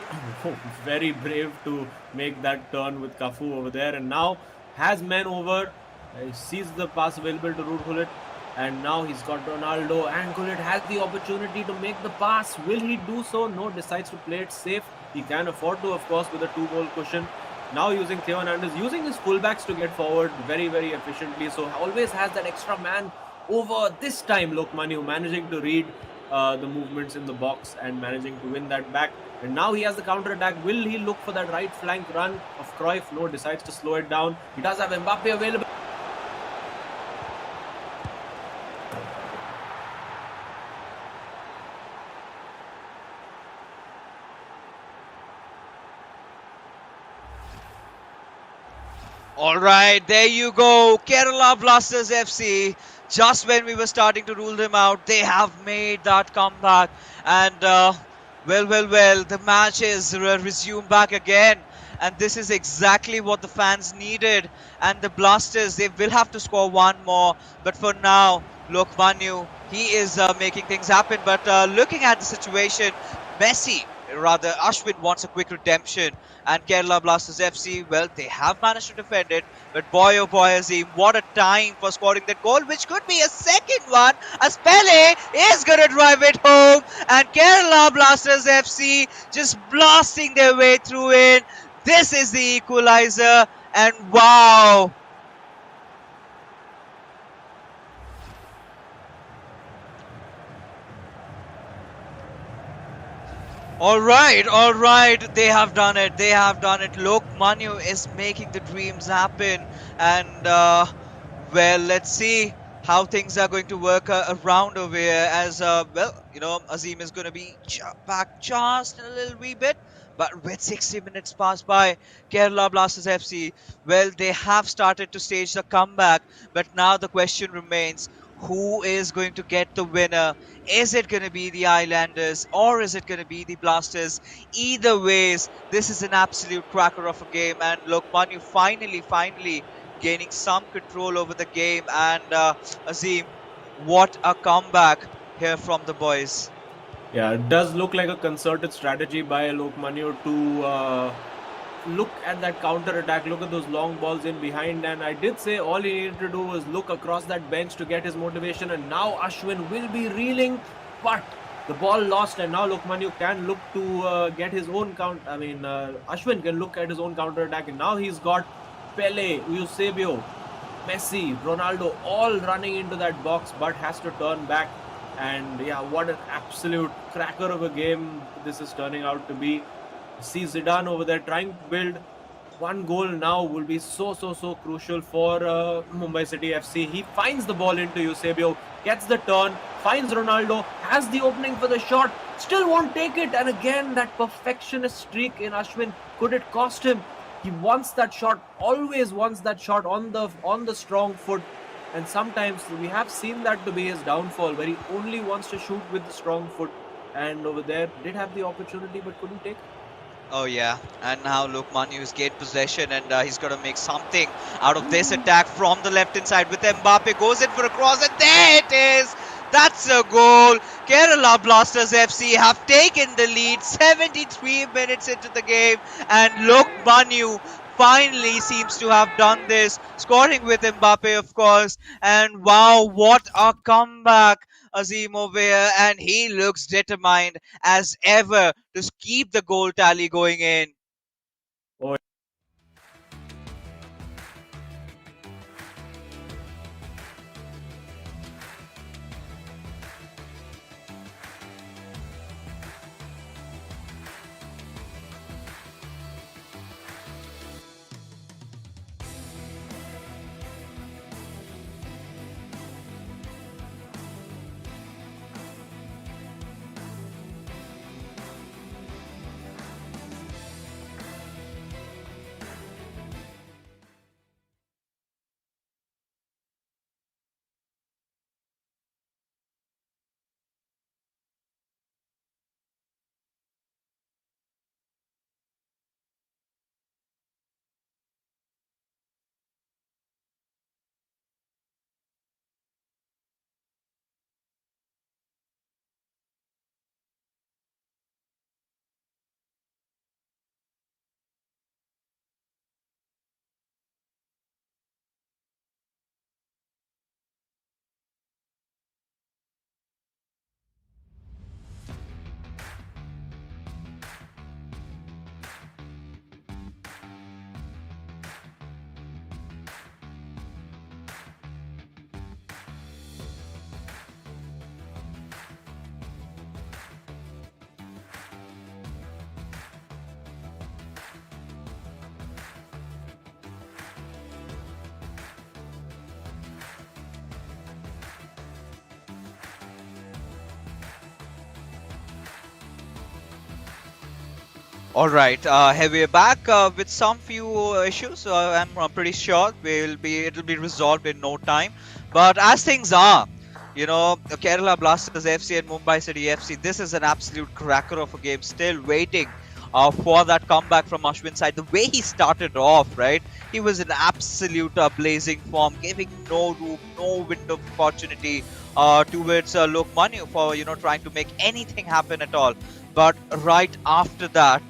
Very brave to make that turn with Cafu over there, and now has men over. He sees the pass available to Ruud Gullit, and now he's got Ronaldo, and Gullit has the opportunity to make the pass. Will he do so? No, decides to play it safe. He can afford to, of course, with a 2-goal cushion. Now using Theo Hernandez, using his fullbacks to get forward very, very efficiently. So always has that extra man over. This time Lokmanu managing to read the movements in the box and managing to win that back. And now he has the counter attack. Will he look for that right flank run of Cruyff? No, decides to slow it down. He does have Mbappe available. All right, there you go. Kerala Blasters FC. Just when we were starting to rule them out, they have made that comeback. And, well, the match is resumed back again. And this is exactly what the fans needed. And the Blasters, they will have to score one more. But for now, Lokmanu, he is making things happen. But looking at the situation, Ashwin wants a quick redemption, and Kerala Blasters FC, well, they have managed to defend it, but boy oh boy, Azim, what a time for scoring that goal, which could be a second one, as Pele is going to drive it home, and Kerala Blasters FC just blasting their way through it. This is the equalizer, and wow! All right. They have done it. Lokmanu is making the dreams happen. And, well, let's see how things are going to work around over here as well, Azim is going to be back just a little wee bit, but with 60 minutes passed by, Kerala Blasters FC, well, they have started to stage the comeback, but now the question remains, who is going to get the winner? Is it going to be the Islanders or is it going to be the Blasters? Either ways, this is an absolute cracker of a game, and look, Manu finally gaining some control over the game, and Azim, what a comeback here from the boys. Yeah, it does look like a concerted strategy by Lokmanu to look at that counter attack, look at those long balls in behind. And I did say all he needed to do was look across that bench to get his motivation. And now Ashwin will be reeling, but the ball lost. And now Lokmanu can look to get his own count. Ashwin can look at his own counter attack. And now he's got Pele, Eusebio, Messi, Ronaldo all running into that box, but has to turn back. And yeah, what an absolute cracker of a game this is turning out to be. See Zidane over there trying to build. One goal now will be so crucial for Mumbai City FC. He finds the ball into Eusebio, gets the turn, finds Ronaldo, has the opening for the shot, still won't take it. And again, that perfectionist streak in Ashwin, could it cost him? He wants that shot, always wants that shot on the strong foot. And sometimes we have seen that to be his downfall, where he only wants to shoot with the strong foot. And over there, did have the opportunity but couldn't take it. Oh yeah, and now look, Manu's gained possession, and he's got to make something out of this attack from the left-hand side with Mbappe, goes in for a cross, and there it is! That's a goal! Kerala Blasters FC have taken the lead 73 minutes into the game, and look, Manu finally seems to have done this, scoring with Mbappe, of course, and wow, what a comeback! Azim over here, and he looks determined as ever to keep the goal tally going in. Oh, All right, here we're back with some few issues. I'm pretty sure it'll be resolved in no time. But as things are, the Kerala Blasters FC and Mumbai City FC, this is an absolute cracker of a game. Still waiting for that comeback from Ashwin's side. The way he started off, right? He was in absolute blazing form, giving no room, no window of opportunity towards Lokmanu for trying to make anything happen at all. But right after that,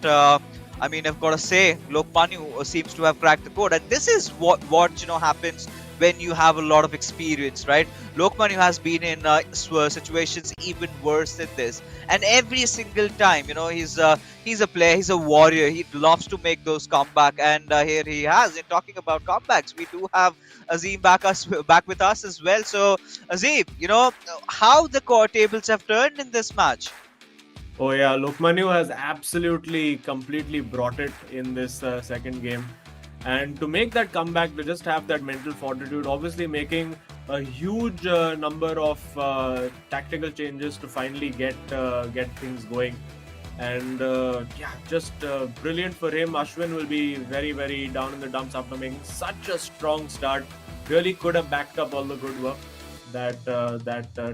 I've got to say, Lokmanu seems to have cracked the code, and this is what happens when you have a lot of experience, right? Lokmanu has been in situations even worse than this, and every single time, he's a player, he's a warrior. He loves to make those comebacks, and here he has. In talking about comebacks, we do have Azim back with us as well. So, Azim, how the core tables have turned in this match. Oh yeah, Lokmanu has absolutely, completely brought it in this second game. And to make that comeback, to just have that mental fortitude, obviously making a huge number of tactical changes to finally get things going. And just brilliant for him. Ashwin will be very, very down in the dumps after making such a strong start. Really could have backed up all the good work that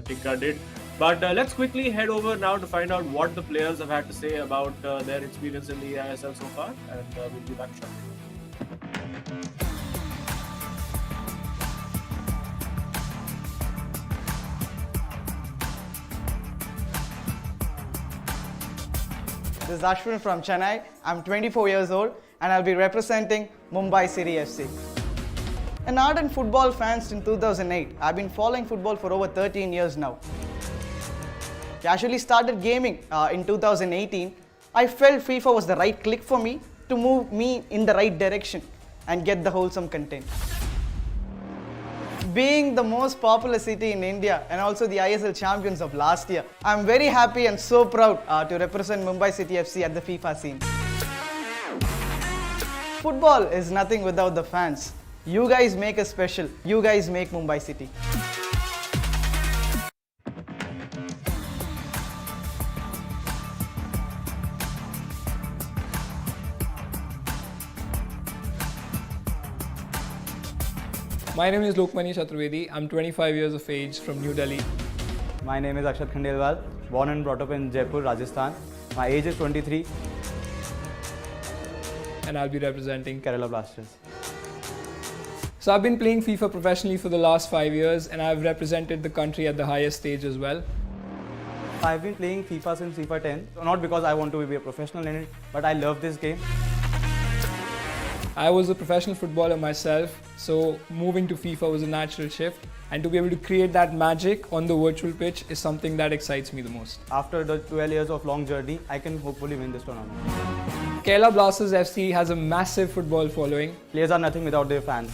Tikka did. But let's quickly head over now to find out what the players have had to say about their experience in the eISL so far, and we'll be back shortly. This is Ashwin from Chennai. I'm 24 years old and I'll be representing Mumbai City FC. An ardent football fan since 2008. I've been following football for over 13 years now. Casually started gaming in 2018. I felt FIFA was the right click for me to move me in the right direction and get the wholesome content. Being the most popular city in India and also the eISL champions of last year, I'm very happy and so proud to represent Mumbai City FC at the FIFA scene. Football is nothing without the fans. You guys make us special. You guys make Mumbai City. My name is Lokmani Chaturvedi. I'm 25 years of age from New Delhi. My name is Akshat Khandelwal, born and brought up in Jaipur, Rajasthan. My age is 23. And I'll be representing Kerala Blasters. So I've been playing FIFA professionally for the last 5 years, and I've represented the country at the highest stage as well. I've been playing FIFA since FIFA 10. So not because I want to be a professional in it, but I love this game. I was a professional footballer myself, so moving to FIFA was a natural shift. And to be able to create that magic on the virtual pitch is something that excites me the most. After the 12 years of long journey, I can hopefully win this tournament. Kerala Blasters FC has a massive football following. Players are nothing without their fans.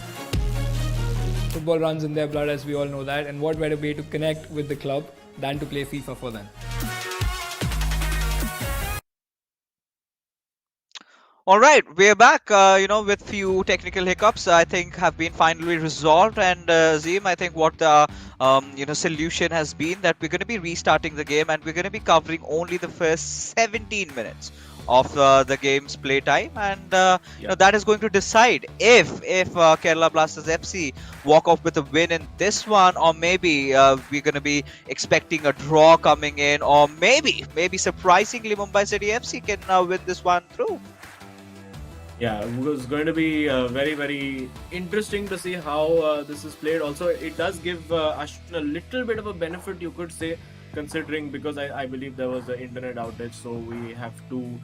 Football runs in their blood, as we all know that, and what better way to connect with the club than to play FIFA for them. All right, we're back. With few technical hiccups, I think have been finally resolved. And Zeem, I think what the solution has been that we're going to be restarting the game, and we're going to be covering only the first 17 minutes of the game's play time, and that is going to decide if Kerala Blasters FC walk off with a win in this one, or maybe we're going to be expecting a draw coming in, or maybe surprisingly Mumbai City FC can win this one through. Yeah, it was going to be very, very interesting to see how this is played. Also, it does give Ashwin a little bit of a benefit, you could say, considering because I believe there was an internet outage, so we have to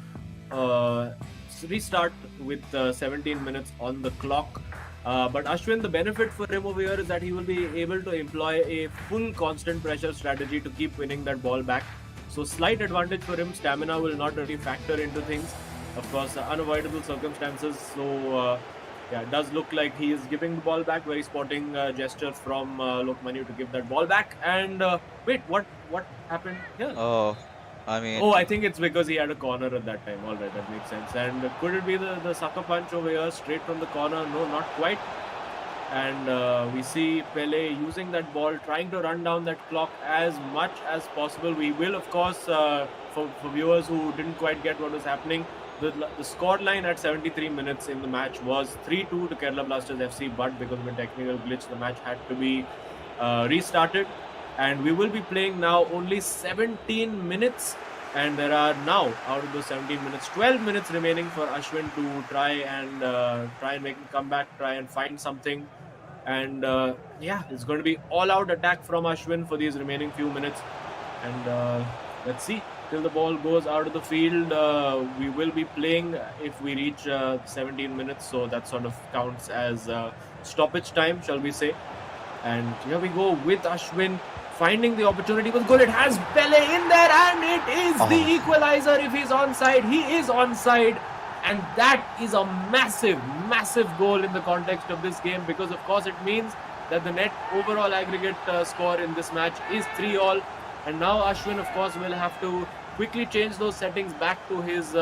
restart with 17 minutes on the clock. But Ashwin, the benefit for him over here is that he will be able to employ a full constant pressure strategy to keep winning that ball back. So slight advantage for him. Stamina will not really factor into things. Of course, unavoidable circumstances. So it does look like he is giving the ball back. Very sporting gesture from Lokmani to give that ball back. And wait, what happened here? I think it's because he had a corner at that time. All right, that makes sense. And could it be the sucker punch over here straight from the corner? No, not quite. And we see Pele using that ball, trying to run down that clock as much as possible. We will, of course, for viewers who didn't quite get what was happening, the score line at 73 minutes in the match was 3-2 to Kerala Blasters FC, but because of a technical glitch, the match had to be restarted. And we will be playing now only 17 minutes. And there are now, out of those 17 minutes, 12 minutes remaining for Ashwin to try and make a comeback, try and find something. And it's going to be all-out attack from Ashwin for these remaining few minutes. And let's see. Till the ball goes out of the field, we will be playing if we reach 17 minutes. So that sort of counts as stoppage time, shall we say. And here we go with Ashwin finding the opportunity with goal. It has Pele in there, and it is the equalizer. If he's onside, he is onside. And that is a massive, massive goal in the context of this game, because of course it means that the net overall aggregate score in this match is 3-all. And now Ashwin, of course, will have to quickly change those settings back to his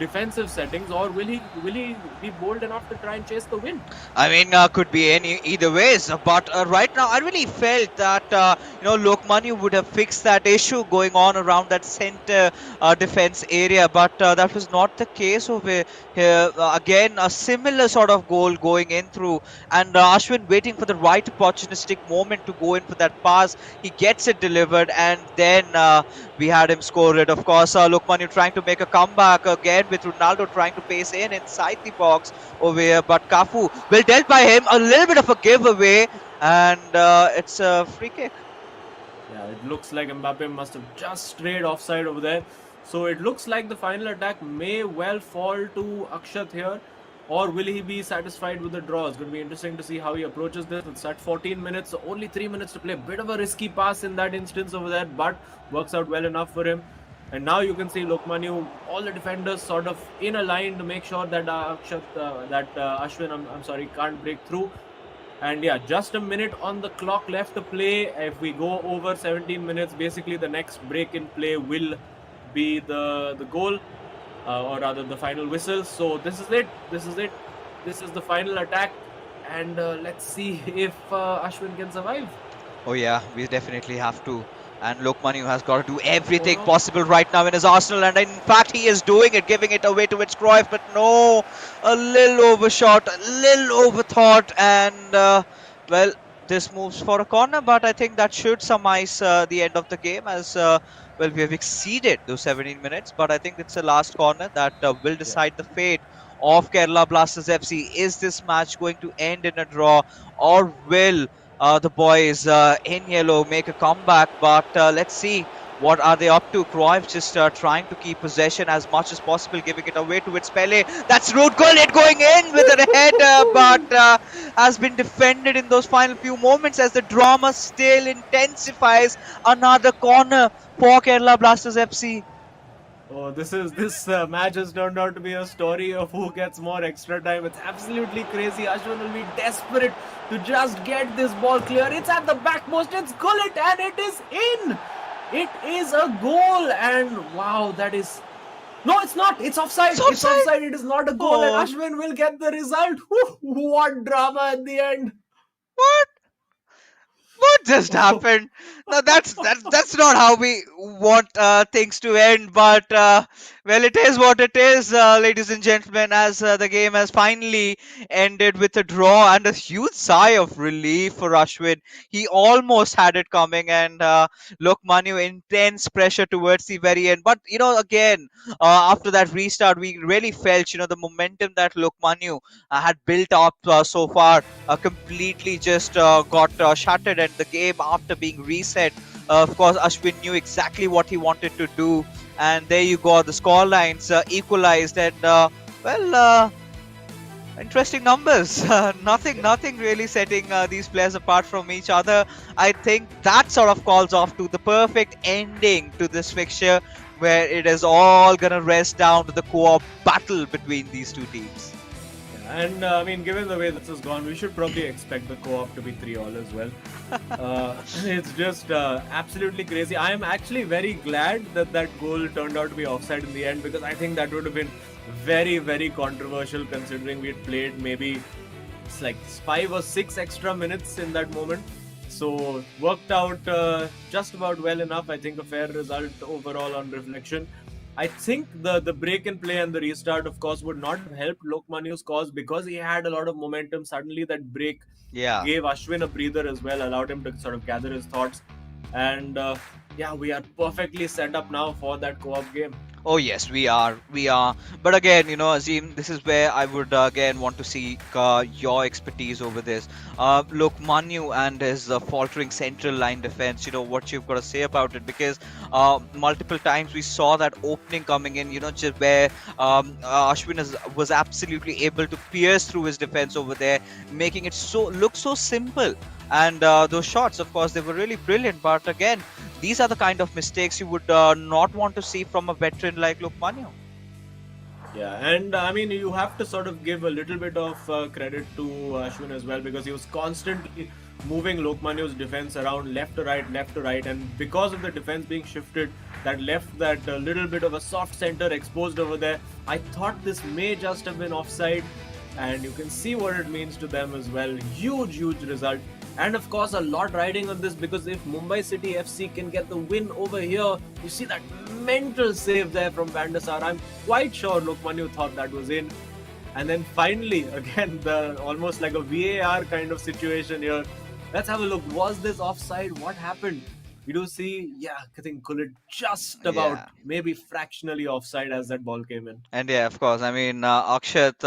defensive settings, or will he be bold enough to try and chase the win? I mean, could be either ways. But right now, I really felt that Lokmanu would have fixed that issue going on around that center defense area. But that was not the case over here. Again, a similar sort of goal going in through, and Ashwin waiting for the right opportunistic moment to go in for that pass. He gets it delivered, and then we had him score it. Of course, Lokmanu trying to make a comeback again with Ronaldo trying to pace in inside the box over here, but Cafu well dealt by him, a little bit of a giveaway, and it's a free kick. Yeah, it looks like Mbappe must have just strayed offside over there. So it looks like the final attack may well fall to Akshat here, or will he be satisfied with the draw? It's going to be interesting to see how he approaches this. It's at 14 minutes, so only 3 minutes to play. Bit of a risky pass in that instance over there, but works out well enough for him. And now you can see Lokmanu, all the defenders sort of in a line to make sure that Ashwin, I'm sorry, can't break through. And yeah, just a minute on the clock left to play. If we go over 17 minutes, basically the next break in play will be the goal, or rather the final whistle. So this is it. This is the final attack. And let's see if Ashwin can survive. Oh yeah, we definitely have to. And Lokmanu has got to do everything possible right now in his Arsenal, and in fact he is doing it, giving it away towards Cruyff, but no, a little overshot, a little overthought, and well, this moves for a corner, but I think that should surmise the end of the game, as well, we have exceeded those 17 minutes, but I think it's the last corner that will decide the fate of Kerala Blasters FC. Is this match going to end in a draw, or will the boys in yellow make a comeback? But let's see what are they up to. Cruyff just trying to keep possession as much as possible, giving it away to Pele. That's Ruud Gullit going in with a header, but has been defended in those final few moments as the drama still intensifies. Another corner for Kerala Blasters FC. Oh, this match has turned out to be a story of who gets more extra time. It's absolutely crazy. Ashwin will be desperate to just get this ball clear. It's at the back post. It's Gullit, and it is in. It is a goal, and wow, that is. No, it's not. It's offside. It's offside. It is not a goal, and Ashwin will get the result. What drama at the end! What just happened? No, that's not how we want things to end. But well, it is what it is, ladies and gentlemen. As the game has finally ended with a draw and a huge sigh of relief for Ashwin. He almost had it coming, and Lokmanu intense pressure towards the very end. But again, after that restart, we really felt the momentum that Lokmanu had built up so far completely just got shattered, and the game after being reset, of course Ashwin knew exactly what he wanted to do, and there you go, the score lines equalized, and well, interesting numbers. Nothing really setting these players apart from each other. I think that sort of calls off to the perfect ending to this fixture, where it is all gonna rest down to the co-op battle between these two teams. And I mean, given the way this has gone, we should probably expect the co-op to be 3-all as well. It's just absolutely crazy. I am actually very glad that that goal turned out to be offside in the end, because I think that would have been very, very controversial, considering we had played maybe it's like 5 or 6 extra minutes in that moment. So worked out just about well enough. I think a fair result overall on reflection. I think the break in play and the restart, of course, would not have helped Lokmanu's cause, because he had a lot of momentum. Suddenly that break gave Ashwin a breather as well, allowed him to sort of gather his thoughts. And yeah, we are perfectly set up now for that co-op game. Oh yes, we are. But again, Azim, this is where I would again want to seek your expertise over this. Lokmanu and his faltering central line defense. What you've got to say about it, because multiple times we saw that opening coming in. Just where Ashwin was absolutely able to pierce through his defense over there, making it look so simple. And those shots, of course, they were really brilliant. But again, these are the kind of mistakes you would not want to see from a veteran like Lokmanu. Yeah, and I mean, you have to sort of give a little bit of credit to Ashwin as well, because he was constantly moving Lokmanyu's defense around left to right, and because of the defense being shifted, that left that little bit of a soft center exposed over there. I thought this may just have been offside, and you can see what it means to them as well. Huge, huge result. And of course, a lot riding on this, because if Mumbai City FC can get the win over here, you see that mental save there from Van der Sar. I'm quite sure Lokmanyu thought that was in. And then finally, again, the almost like a VAR kind of situation here. Let's have a look. Was this offside? What happened? We do see, yeah, I think Kullit just about, Yeah. maybe fractionally offside as that ball came in. And yeah, of course. I mean, Akshat,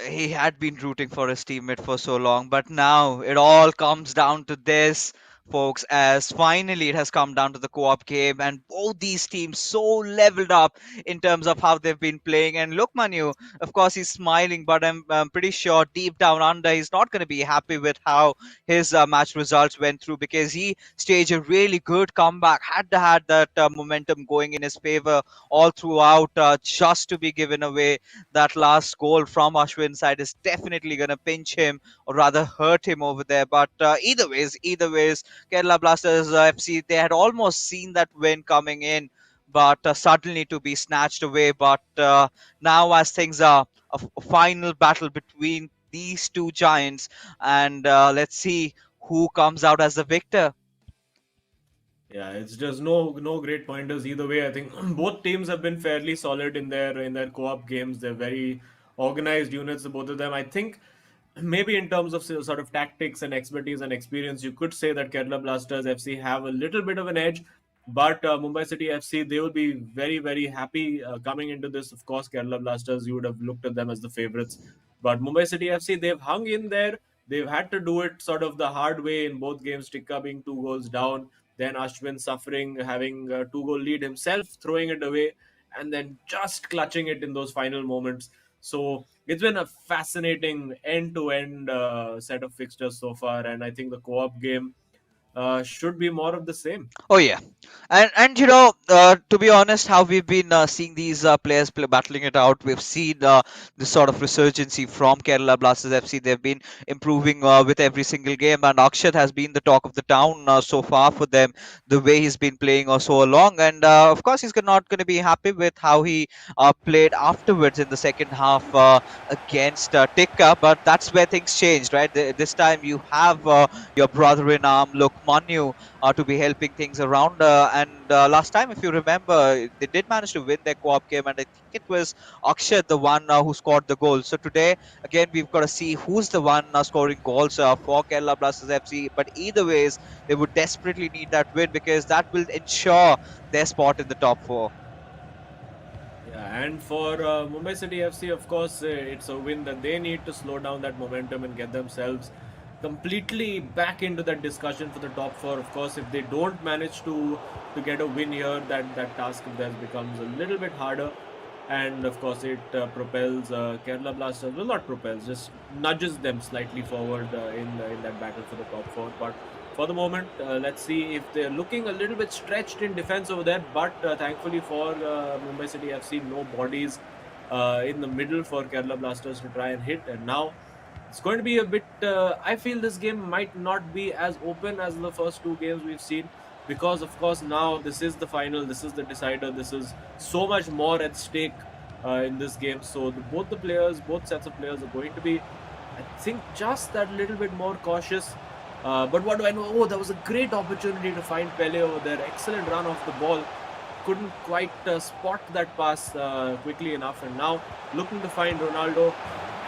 he had been rooting for his teammate for so long, but now it all comes down to this, folks, as finally it has come down to the co-op game, and both these teams so leveled up in terms of how they've been playing. And look, Manu, of course, he's smiling, but I'm pretty sure deep down under, he's not going to be happy with how his match results went through, because he staged a really good comeback, had that momentum going in his favor all throughout, just to be given away. That last goal from Ashwin's side is definitely going to pinch him, or rather hurt him over there. But either ways, Kerala Blasters FC, they had almost seen that win coming in, but suddenly to be snatched away. But now, as things are, a final battle between these two giants, and let's see who comes out as the victor. Yeah, it's just no great pointers either way. I think both teams have been fairly solid in their co-op games. They're very organized units, both of them. I think maybe in terms of sort of tactics and expertise and experience, you could say that Kerala Blasters FC have a little bit of an edge. But Mumbai City FC, they will be very, very happy coming into this. Of course, Kerala Blasters, you would have looked at them as the favorites. But Mumbai City FC, they've hung in there. They've had to do it sort of the hard way in both games. Tikka being 2 goals down, then Ashwin suffering, having a 2 goal lead himself, throwing it away, and then just clutching it in those final moments. So it's been a fascinating end-to-end set of fixtures so far, and I think the co-op game should be more of the same. Oh yeah, and to be honest, how we've been seeing these players battling it out, we've seen this sort of resurgency from Kerala Blasters FC. They've been improving with every single game, and Akshat has been the talk of the town so far for them. The way he's been playing so along, and of course he's not going to be happy with how he played afterwards in the second half against Tikka. But that's where things changed, right? This time you have your brother-in-arm, Manu, to be helping things around. And last time, if you remember, they did manage to win their co-op game, and I think it was Akshat, the one who scored the goal. So today, again, we've got to see who's the one scoring goals for Kerala Blasters FC. But either ways, they would desperately need that win, because that will ensure their spot in the top four. Yeah, and for Mumbai City FC, of course, it's a win that they need to slow down that momentum and get themselves completely back into that discussion for the top four. Of course, if they don't manage to get a win here, that task of theirs becomes a little bit harder. And of course, it propels Kerala Blasters. Well, not propels, just nudges them slightly forward in that battle for the top four. But for the moment, let's see if they're looking a little bit stretched in defense over there. But thankfully for Mumbai City FC, no bodies in the middle for Kerala Blasters to try and hit. And now it's going to be a bit. I feel this game might not be as open as the first two games we've seen, because of course now this is the final, this is the decider, this is so much more at stake in this game. So both sets of players are going to be, I think, just that little bit more cautious. But what do I know? Oh, there was a great opportunity to find Pele over there. Excellent run off the ball. Couldn't quite spot that pass quickly enough. And now looking to find Ronaldo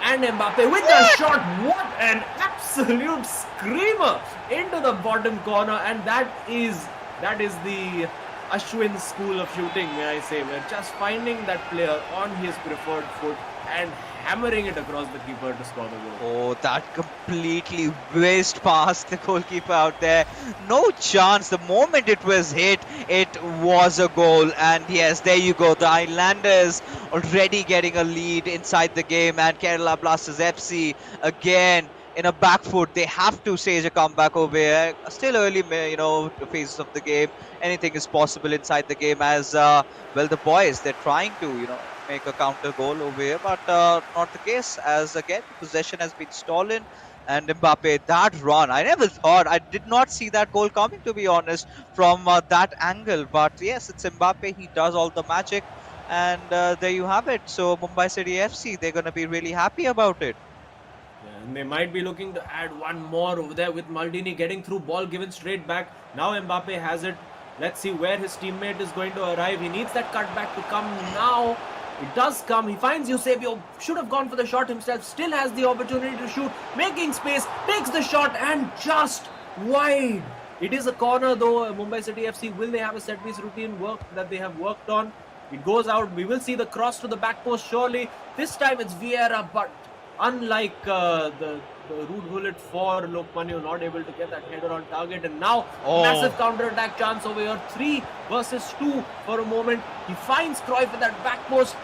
and Mbappe with a shot. What an absolute screamer into the bottom corner. And that is the Ashwin school of shooting, may I say. We're just finding that player on his preferred foot and hammering it across the keeper to score the goal. Oh, that completely whizzed past the goalkeeper out there. No chance. The moment it was hit, it was a goal. And yes, there you go. The Islanders already getting a lead inside the game. And Kerala Blasters FC again in a back foot. They have to stage a comeback over here. Still early, phases of the game. Anything is possible inside the game, as well, the boys, they're trying to, make a counter goal over here, but not the case, as again possession has been stolen. And Mbappe, that run, I never thought, I did not see that goal coming, to be honest, from that angle. But yes, it's Mbappe, he does all the magic. And there you have it. So Mumbai City FC, they're going to be really happy about it. Yeah, and they might be looking to add one more over there with Maldini getting through, ball given straight back. Now Mbappe has it. Let's see where his teammate is going to arrive. He needs that cutback to come now. It does come. He finds Eusebio. Should have gone for the shot himself. Still has the opportunity to shoot. Making space. Takes the shot and just wide. It is a corner though. Mumbai City FC, will they have a set piece routine work that they have worked on? It goes out. We will see the cross to the back post surely. This time it's Vieira, but unlike the rude bullet for Lokmanu, not able to get that header on target. And now massive counter-attack chance over here. 3 versus 2 for a moment. He finds Cruyff at that back post.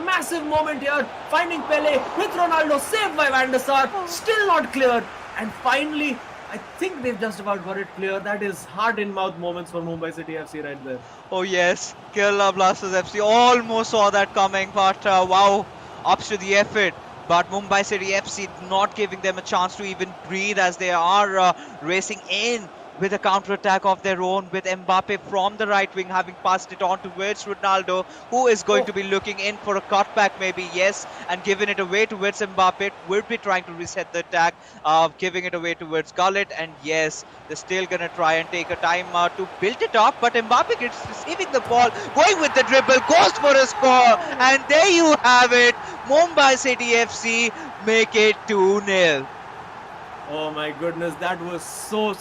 Massive moment here. Finding Pele with Ronaldo. Saved by Van der Sar. Still not cleared. And finally, I think they've just about got it clear. That is heart-in-mouth moments for Mumbai City FC right there. Oh yes, Kerala Blasters FC almost saw that coming, but wow, ups to the effort. But Mumbai City FC not giving them a chance to even breathe, as they are racing in with a counter-attack of their own, with Mbappe from the right wing having passed it on towards Ronaldo, who is going to be looking in for a cutback maybe, yes, and giving it away towards Mbappe. Will be trying to reset the attack, giving it away towards Gullit, and yes, they're still going to try and take a time to build it up, but Mbappe gets receiving the ball, going with the dribble, goes for a score, and there you have it. Mumbai City FC make it 2-0. Oh my goodness, that was so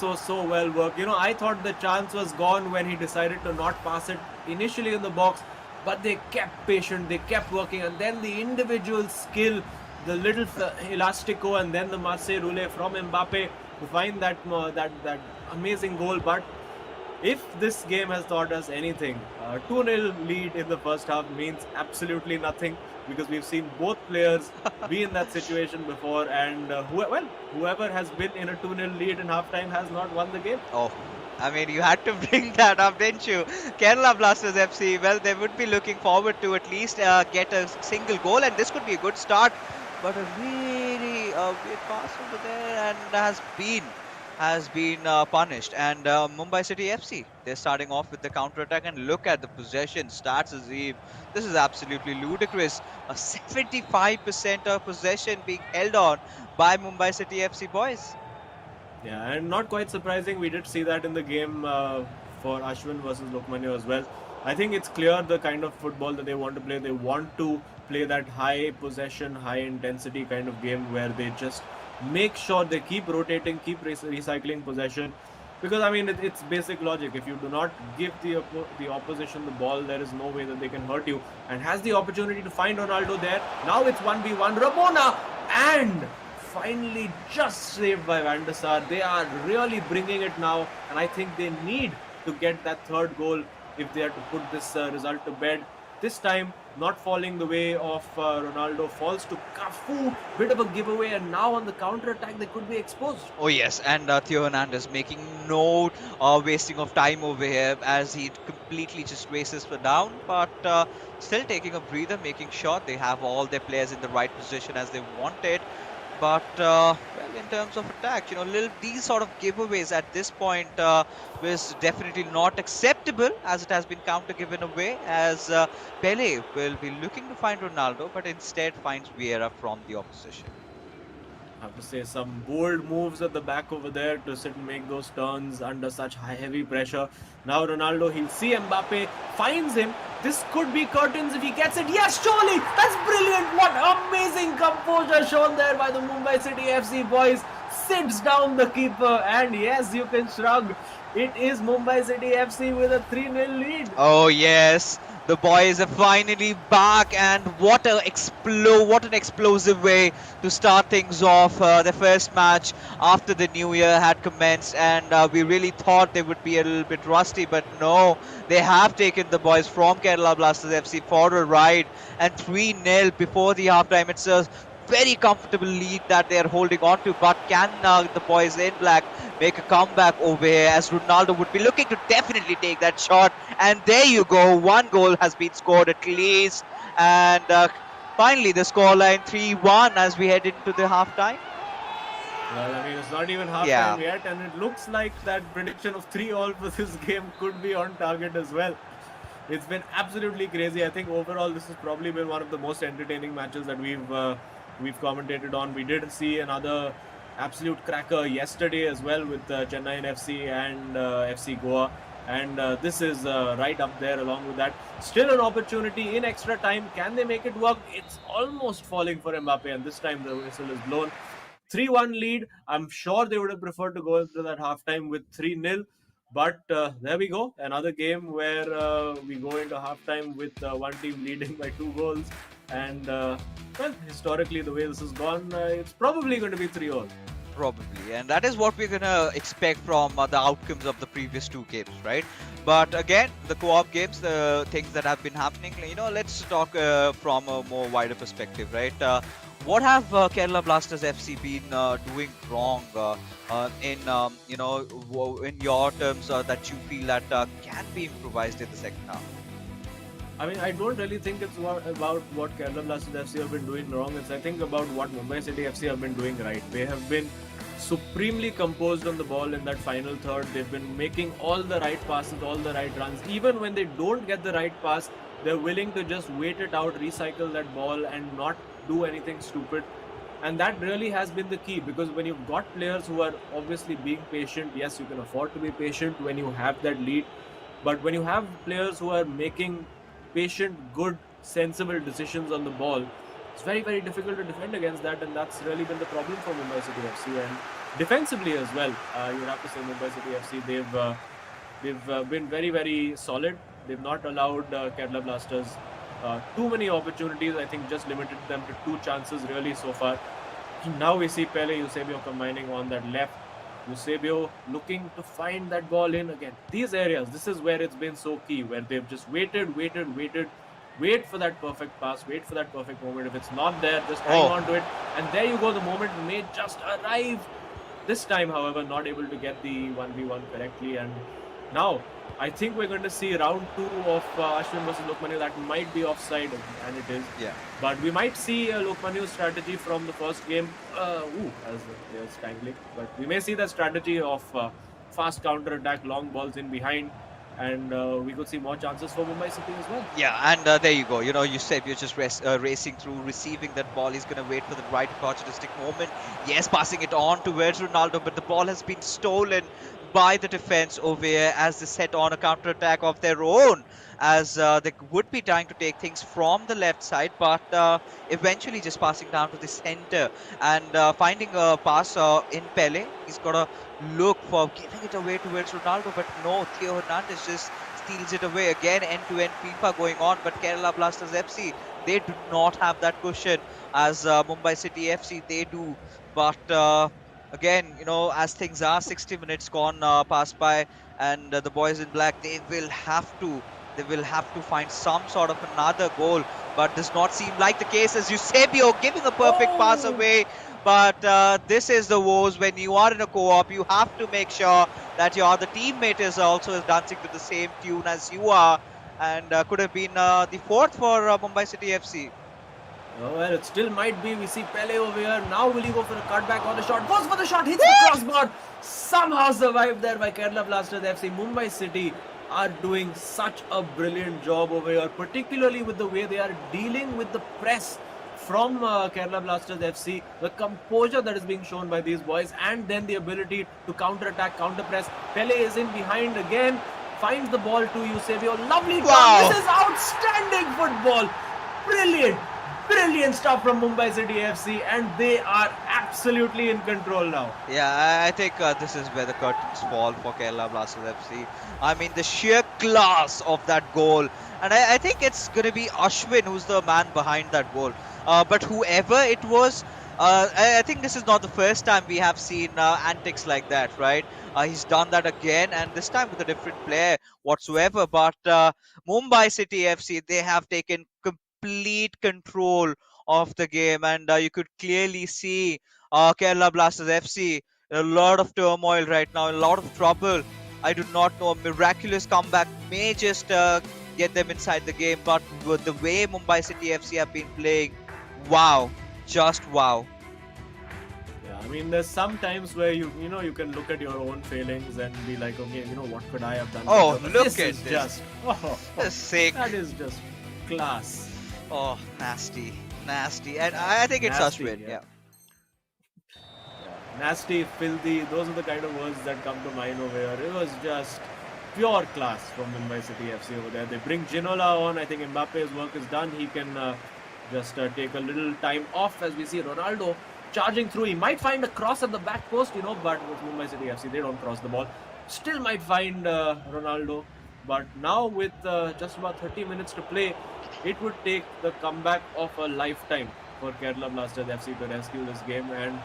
well worked. You know, I thought the chance was gone when he decided to not pass it initially in the box, but they kept patient, they kept working, and then the individual skill, the little elastico, and then the Marseille roulette from Mbappe to find that amazing goal. But if this game has taught us anything, 2-0 lead in the first half means absolutely nothing, because we've seen both players be in that situation before, and whoever has been in a 2-0 lead in halftime has not won the game. Oh, I mean, you had to bring that up, didn't you? Kerala Blasters FC, well, they would be looking forward to at least get a single goal, and this could be a good start. But a really weird pass over there, and has been punished. And Mumbai City FC, they're starting off with the counter-attack, and look at the possession stats, Azim. This is absolutely ludicrous. A 75% of possession being held on by Mumbai City FC boys. Yeah, and not quite surprising, we did see that in the game for Ashwin versus Lokmanu as well. I think it's clear the kind of football that they want to play. They want to play that high possession, high intensity kind of game where they just make sure they keep rotating, keep recycling possession. Because I mean, it's basic logic. If you do not give the opposition the ball, there is no way that they can hurt you. And has the opportunity to find Ronaldo there. Now it's 1v1. Ramona, and finally just saved by Van der Sar. They are really bringing it now, and I think they need to get that third goal if they are to put this result to bed. This time, not falling the way of Ronaldo, falls to Cafu, bit of a giveaway, and now on the counter-attack they could be exposed. Oh yes, and Theo Hernandez making no wasting of time over here, as he completely just races for down, but still taking a breather, making sure they have all their players in the right position as they wanted. But well, in terms of attack, you know, these sort of giveaways at this point was definitely not acceptable, as it has been counter given away, as Pele will be looking to find Ronaldo, but instead finds Vieira from the opposition. I have to say, some bold moves at the back over there to sit and make those turns under such heavy pressure. Now Ronaldo, he'll see Mbappe, finds him. This could be curtains if he gets it. Yes, surely! That's brilliant! What amazing composure shown there by the Mumbai City FC boys. Sits down the keeper, and yes, you can shrug. It is Mumbai City FC with a 3-0 lead. Oh yes, the boys are finally back, and what an explosive way to start things off. The first match after the new year had commenced, and we really thought they would be a little bit rusty, but no, they have taken the boys from Kerala Blasters FC for a ride, and 3-0 before the halftime. It's a very comfortable lead that they are holding on to, but can the boys in black make a comeback over here, as Ronaldo would be looking to definitely take that shot, and there you go, one goal has been scored at least, And finally, the scoreline 3-1 as we head into the halftime. Well, I mean, it's not even half Yeah. time yet, and it looks like that prediction of 3-all for this game could be on target as well. It's been absolutely crazy. I think overall this has probably been one of the most entertaining matches that we've commentated on. We did see another absolute cracker yesterday as well with Chennai FC and FC Goa, and this is right up there along with that. Still an opportunity in extra time. Can they make it work? It's almost falling for Mbappe, and this time the whistle is blown. 3-1 lead. I'm sure they would have preferred to go into that halftime with 3-0. But there we go. Another game where we go into halftime with one team leading by 2 goals. And, well, historically, the way this has gone, it's probably going to be 3-all. Probably, and that is what we're gonna expect from the outcomes of the previous 2 games, right? But again, the co-op games, the things that have been happening, let's talk from a more wider perspective, right? What have Kerala Blasters FC been doing wrong in in your terms that you feel that can be improvised in the second half? I mean, I don't really think it's about what Kerala Blasters FC have been doing wrong. It's, I think, about what Mumbai City FC have been doing right. They have been supremely composed on the ball in that final third. They've been making all the right passes, all the right runs. Even when they don't get the right pass, they're willing to just wait it out, recycle that ball, and not do anything stupid. And that really has been the key, because when you've got players who are obviously being patient, yes, you can afford to be patient when you have that lead. But when you have players who are making patient, good, sensible decisions on the ball, it's very, very difficult to defend against that, and that's really been the problem for Mumbai City FC. And defensively as well, you have to say Mumbai City FC, they've been very, very solid. They've not allowed Kerala Blasters too many opportunities. I think just limited them to 2 chances really so far. Now we see Pele Eusebio combining on that left. Eusebio looking to find that ball in again. These areas, this is where it's been so key, where they've just waited, wait for that perfect pass, wait for that perfect moment. If it's not there, just hang on to it. And there you go, the moment may just arrive. This time, however, not able to get the 1v1 correctly. And now, I think we're going to see round 2 of Ashwin versus Lokmanu. That might be offside, and it is. Yeah. But we might see Lokmanu's strategy from the first game. As they're strangling. But we may see that strategy of fast counter attack, long balls in behind. And we could see more chances for Mumbai City as well. Yeah, and there you go. You said you're just racing through, receiving that ball. He's going to wait for the right opportunistic moment. Yes, passing it on towards Ronaldo, but the ball has been stolen by the defense over here as they set on a counter attack of their own, as they would be trying to take things from the left side, but eventually just passing down to the center and finding a pass in Pele. He's got to look for giving it away towards Ronaldo, but no, Theo Hernandez just steals it away. Again, end-to-end FIFA going on, but Kerala Blasters FC, they do not have that cushion as Mumbai City FC, they do. But again, as things are, 60 minutes gone past by, and the boys in black, they will have to find some sort of another goal, but does not seem like the case, as Eusebio giving a perfect pass away. But this is the woes when you are in a co-op. You have to make sure that your other teammate is also dancing to the same tune as you are, and could have been the 4th for Mumbai City FC. Oh, well, it still might be. We see Pele over here. Now will he go for a cutback or the shot? Goes for the shot, hits the crossbar. Somehow survived there by Kerala Blasters FC. Mumbai City are doing such a brilliant job over here, particularly with the way they are dealing with the press from Kerala Blasters FC. The composure that is being shown by these boys, and then the ability to counter-attack, counter-press. Pele is in behind again. Finds the ball to Eusebio. Lovely turn. This is outstanding football. Brilliant stuff from Mumbai City FC, and they are absolutely in control now. Yeah, I think this is where the curtains fall for Kerala Blasters FC. I mean, the sheer class of that goal. And I think it's going to be Ashwin who's the man behind that goal. But whoever it was, I think this is not the first time we have seen antics like that, right? He's done that again, and this time with a different player whatsoever. But Mumbai City FC, they have taken complete control of the game, and you could clearly see Kerala Blasters FC in a lot of turmoil right now, a lot of trouble. I do not know, a miraculous comeback may just get them inside the game. But with the way Mumbai City FC have been playing, wow, just wow. Yeah, I mean, there's some times where you can look at your own failings and be like, okay, what could I have done? Oh, better? But look this at is this. just That's sick. that is just class. Oh, nasty, nasty. And I think it's Nasty, Ashwin. yeah. Yeah. Yeah. Nasty, filthy, those are the kind of words that come to mind over here. It was just pure class from Mumbai City FC over there. They bring Ginola on. I think Mbappe's work is done. He can just take a little time off as we see Ronaldo charging through. He might find a cross at the back post, but with Mumbai City FC, they don't cross the ball. Still might find Ronaldo. But now with just about 30 minutes to play, it would take the comeback of a lifetime for Kerala Blasters FC to rescue this game. And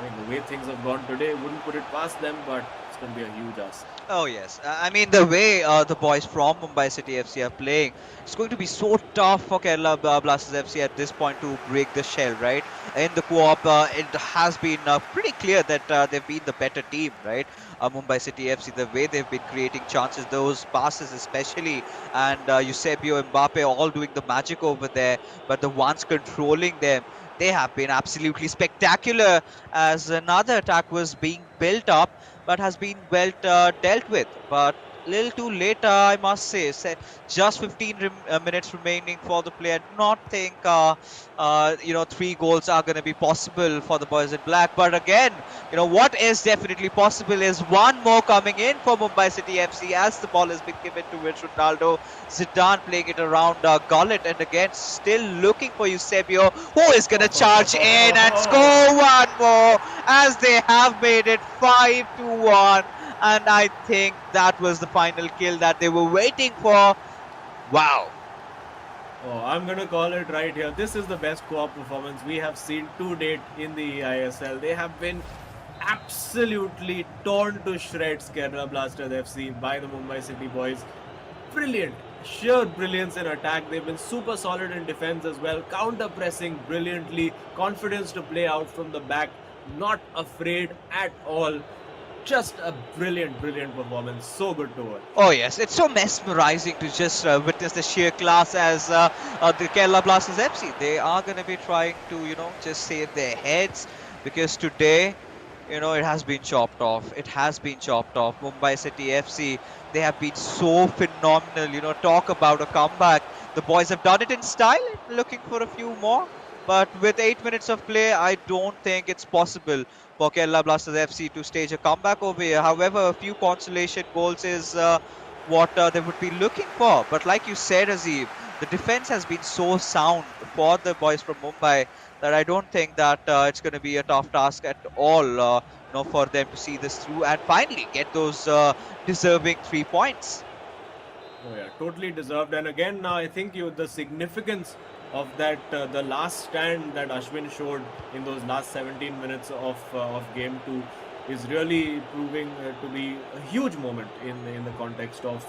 I mean, the way things have gone today, wouldn't put it past them, but it's going to be a huge ask. Oh yes, I mean the way the boys from Mumbai City FC are playing, it's going to be so tough for Kerala Blasters FC at this point to break the shell, right? In the co-op, it has been pretty clear that they've been the better team, right? Mumbai City FC, the way they've been creating chances, those passes especially, and Eusebio, Mbappe all doing the magic over there, but the ones controlling them, they have been absolutely spectacular as another attack was being built up but has been well dealt with. But little too late, I must say. Just 15 minutes remaining for the play. I do not think 3 goals are going to be possible for the boys in black. But again, what is definitely possible is one more coming in for Mumbai City FC as the ball has been given towards Ronaldo. Zidane playing it around Gullit, and again still looking for Eusebio, who is going to charge in and score one more as they have made it 5-1. And I think that was the final kill that they were waiting for. Wow. Oh, I'm going to call it right here. This is the best co-op performance we have seen to date in the eISL. They have been absolutely torn to shreds, Kerala Blasters FC, by the Mumbai City boys. Brilliant. Sheer brilliance in attack. They've been super solid in defense as well. Counter-pressing brilliantly. Confidence to play out from the back. Not afraid at all. Just a brilliant performance. So good to watch. Oh yes, it's so mesmerizing to just witness the sheer class as the Kerala Blasters FC. They are going to be trying to, just save their heads, because today, it has been chopped off. It has been chopped off. Mumbai City FC, they have been so phenomenal. Talk about a comeback. The boys have done it in style, looking for a few more. But with 8 minutes of play, I don't think it's possible for Kerala Blasters FC to stage a comeback over here. However, a few consolation goals is what they would be looking for. But like you said, Azib, the defense has been so sound for the boys from Mumbai that I don't think that it's going to be a tough task at all for them to see this through and finally get those deserving 3 points. Oh yeah, totally deserved. And again, I think the significance of that, the last stand that Ashwin showed in those last 17 minutes of game 2 is really proving to be a huge moment in the context of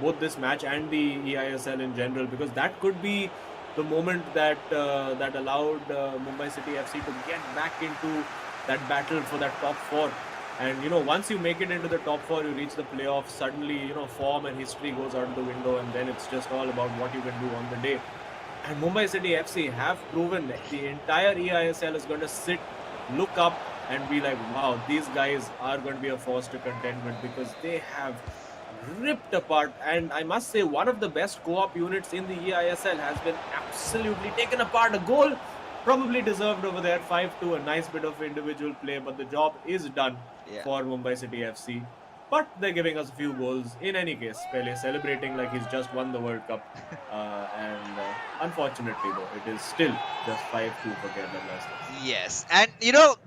both this match and the eISL in general, because that could be the moment that that allowed Mumbai City FC to get back into that battle for that top 4. And once you make it into the top 4, you reach the playoffs, suddenly form and history goes out of the window, and then it's just all about what you can do on the day. And Mumbai City FC have proven that the entire eISL is going to sit, look up and be like, wow, these guys are going to be a force to contend with, because they have ripped apart. And I must say, one of the best co-op units in the eISL has been absolutely taken apart. A goal probably deserved over there, 5-2, a nice bit of individual play, but the job is done for Mumbai City FC. But they're giving us a few goals. In any case, Pele celebrating like he's just won the World Cup. And unfortunately, though, it is still just 5-2 for Kerala Blasters. Yes, and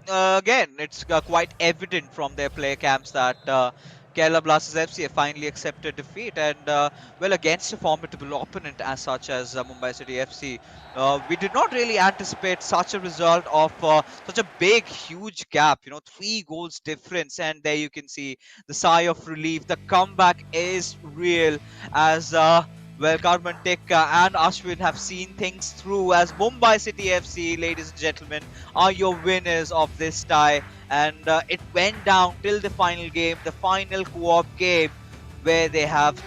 again, it's quite evident from their play camps that Kerala Blasters FC have finally accepted defeat, and against a formidable opponent as such as Mumbai City FC, we did not really anticipate such a result of such a big, huge gap. 3 goals difference, and there you can see the sigh of relief. The comeback is real as Karman Tekka and Ashwin have seen things through, as Mumbai City FC, ladies and gentlemen, are your winners of this tie. And it went down till the final game, the final co-op game, where they have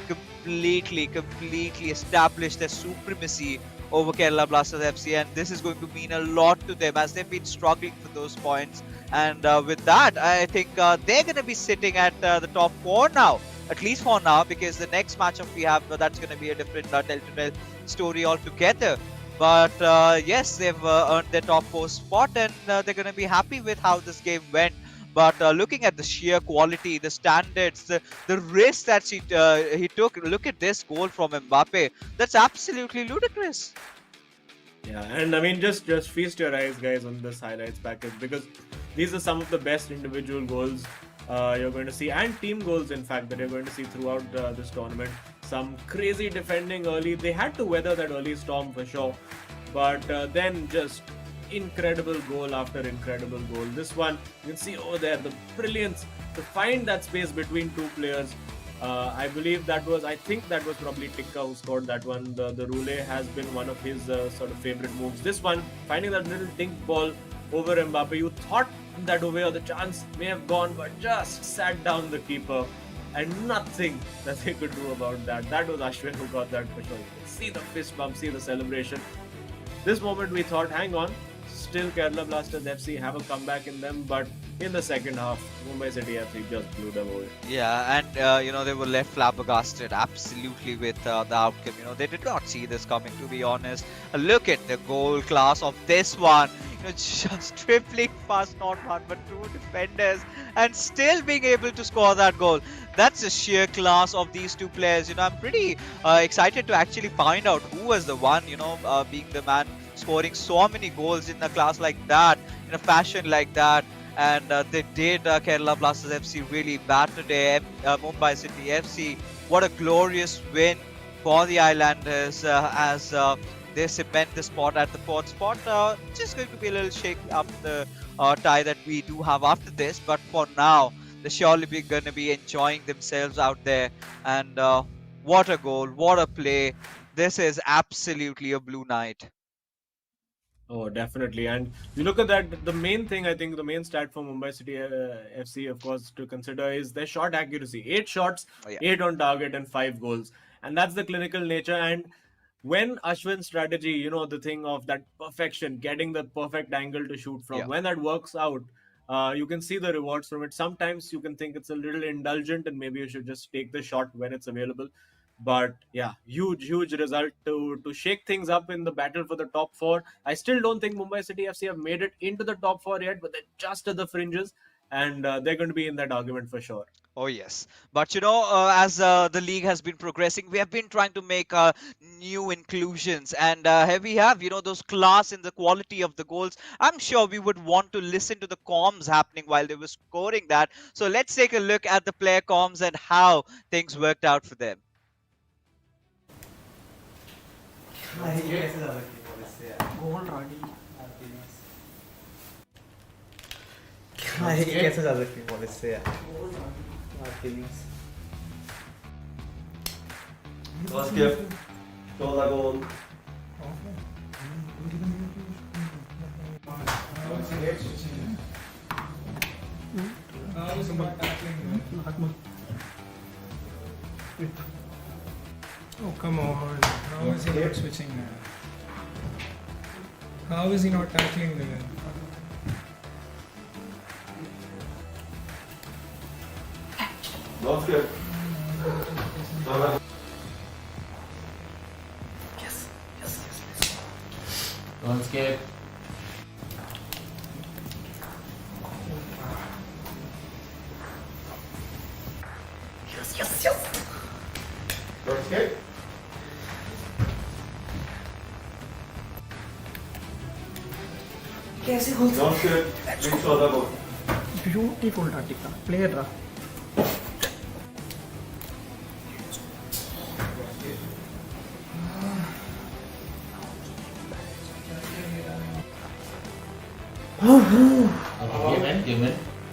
completely established their supremacy over Kerala Blasters FC, and this is going to mean a lot to them as they've been struggling for those points. And with that, I think they're going to be sitting at the top 4 now, at least for now, because the next matchup we have, that's going to be a different tell-to-tell story altogether. But yes, they've earned their top 4 spot, and they're going to be happy with how this game went. But looking at the sheer quality, the standards, the risk that he took, look at this goal from Mbappe. That's absolutely ludicrous. Yeah, and I mean, just feast your eyes, guys, on this highlights package, because these are some of the best individual goals you're going to see, and team goals, in fact, that you're going to see throughout this tournament. Some crazy defending early. They had to weather that early storm for sure, but then just incredible goal after incredible goal. This one, you can see over there the brilliance to find that space between two players. I think that was probably Tikka who scored that one. The roulette has been one of his sort of favorite moves. This one, finding that little tink ball over Mbappe. You thought that over here the chance may have gone, but just sat down the keeper, and nothing that they could do about that. That was Ashwin who got that for sure. You can see the fist bump, see the celebration. This moment we thought, hang on, still Kerala Blasters FC have a comeback in them, but in the second half, Mumbai City FC just blew them away. Yeah, and they were left flabbergasted absolutely with the outcome. They did not see this coming, to be honest. Look at the goal class of this one. Just tripling past not one but two defenders and still being able to score that goal. That's the sheer class of these two players. I'm pretty excited to actually find out who was the one, being the man scoring so many goals in a class like that, in a fashion like that. And they did Kerala Blasters FC really bad today. Mumbai City FC, what a glorious win for the Islanders as they cement the spot at the 4th spot. Just going to be a little shake up the tie that we do have after this, but for now they're surely going to be enjoying themselves out there. And what a goal, what a play. This is absolutely a blue night. Oh, definitely. And you look at that, the main thing, I think, the main stat for Mumbai City FC, of course, to consider is their shot accuracy. 8 shots, 8 on target, and 5 goals. And that's the clinical nature. And when Ashwin's strategy, the thing of that perfection, getting the perfect angle to shoot from, when that works out, you can see the rewards from it. Sometimes you can think it's a little indulgent and maybe you should just take the shot when it's available. But yeah, huge result to shake things up in the battle for the top 4. I still don't think Mumbai City FC have made it into the top 4 yet, but they're just at the fringes, and they're going to be in that argument for sure. Oh yes, but as the league has been progressing, we have been trying to make new inclusions, and here we have those class in the quality of the goals. I'm sure we would want to listen to the comms happening while they were scoring that. So let's take a look at the player comms and how things worked out for them. कैसे जा सकती है इससे यार Oh, come on. How is he not switching there? How is he not tackling there? Don't skip. Don't skip. Don't skip. कैसे खोल Don't skip. Reach for the goal. Beautiful था tikka player रहा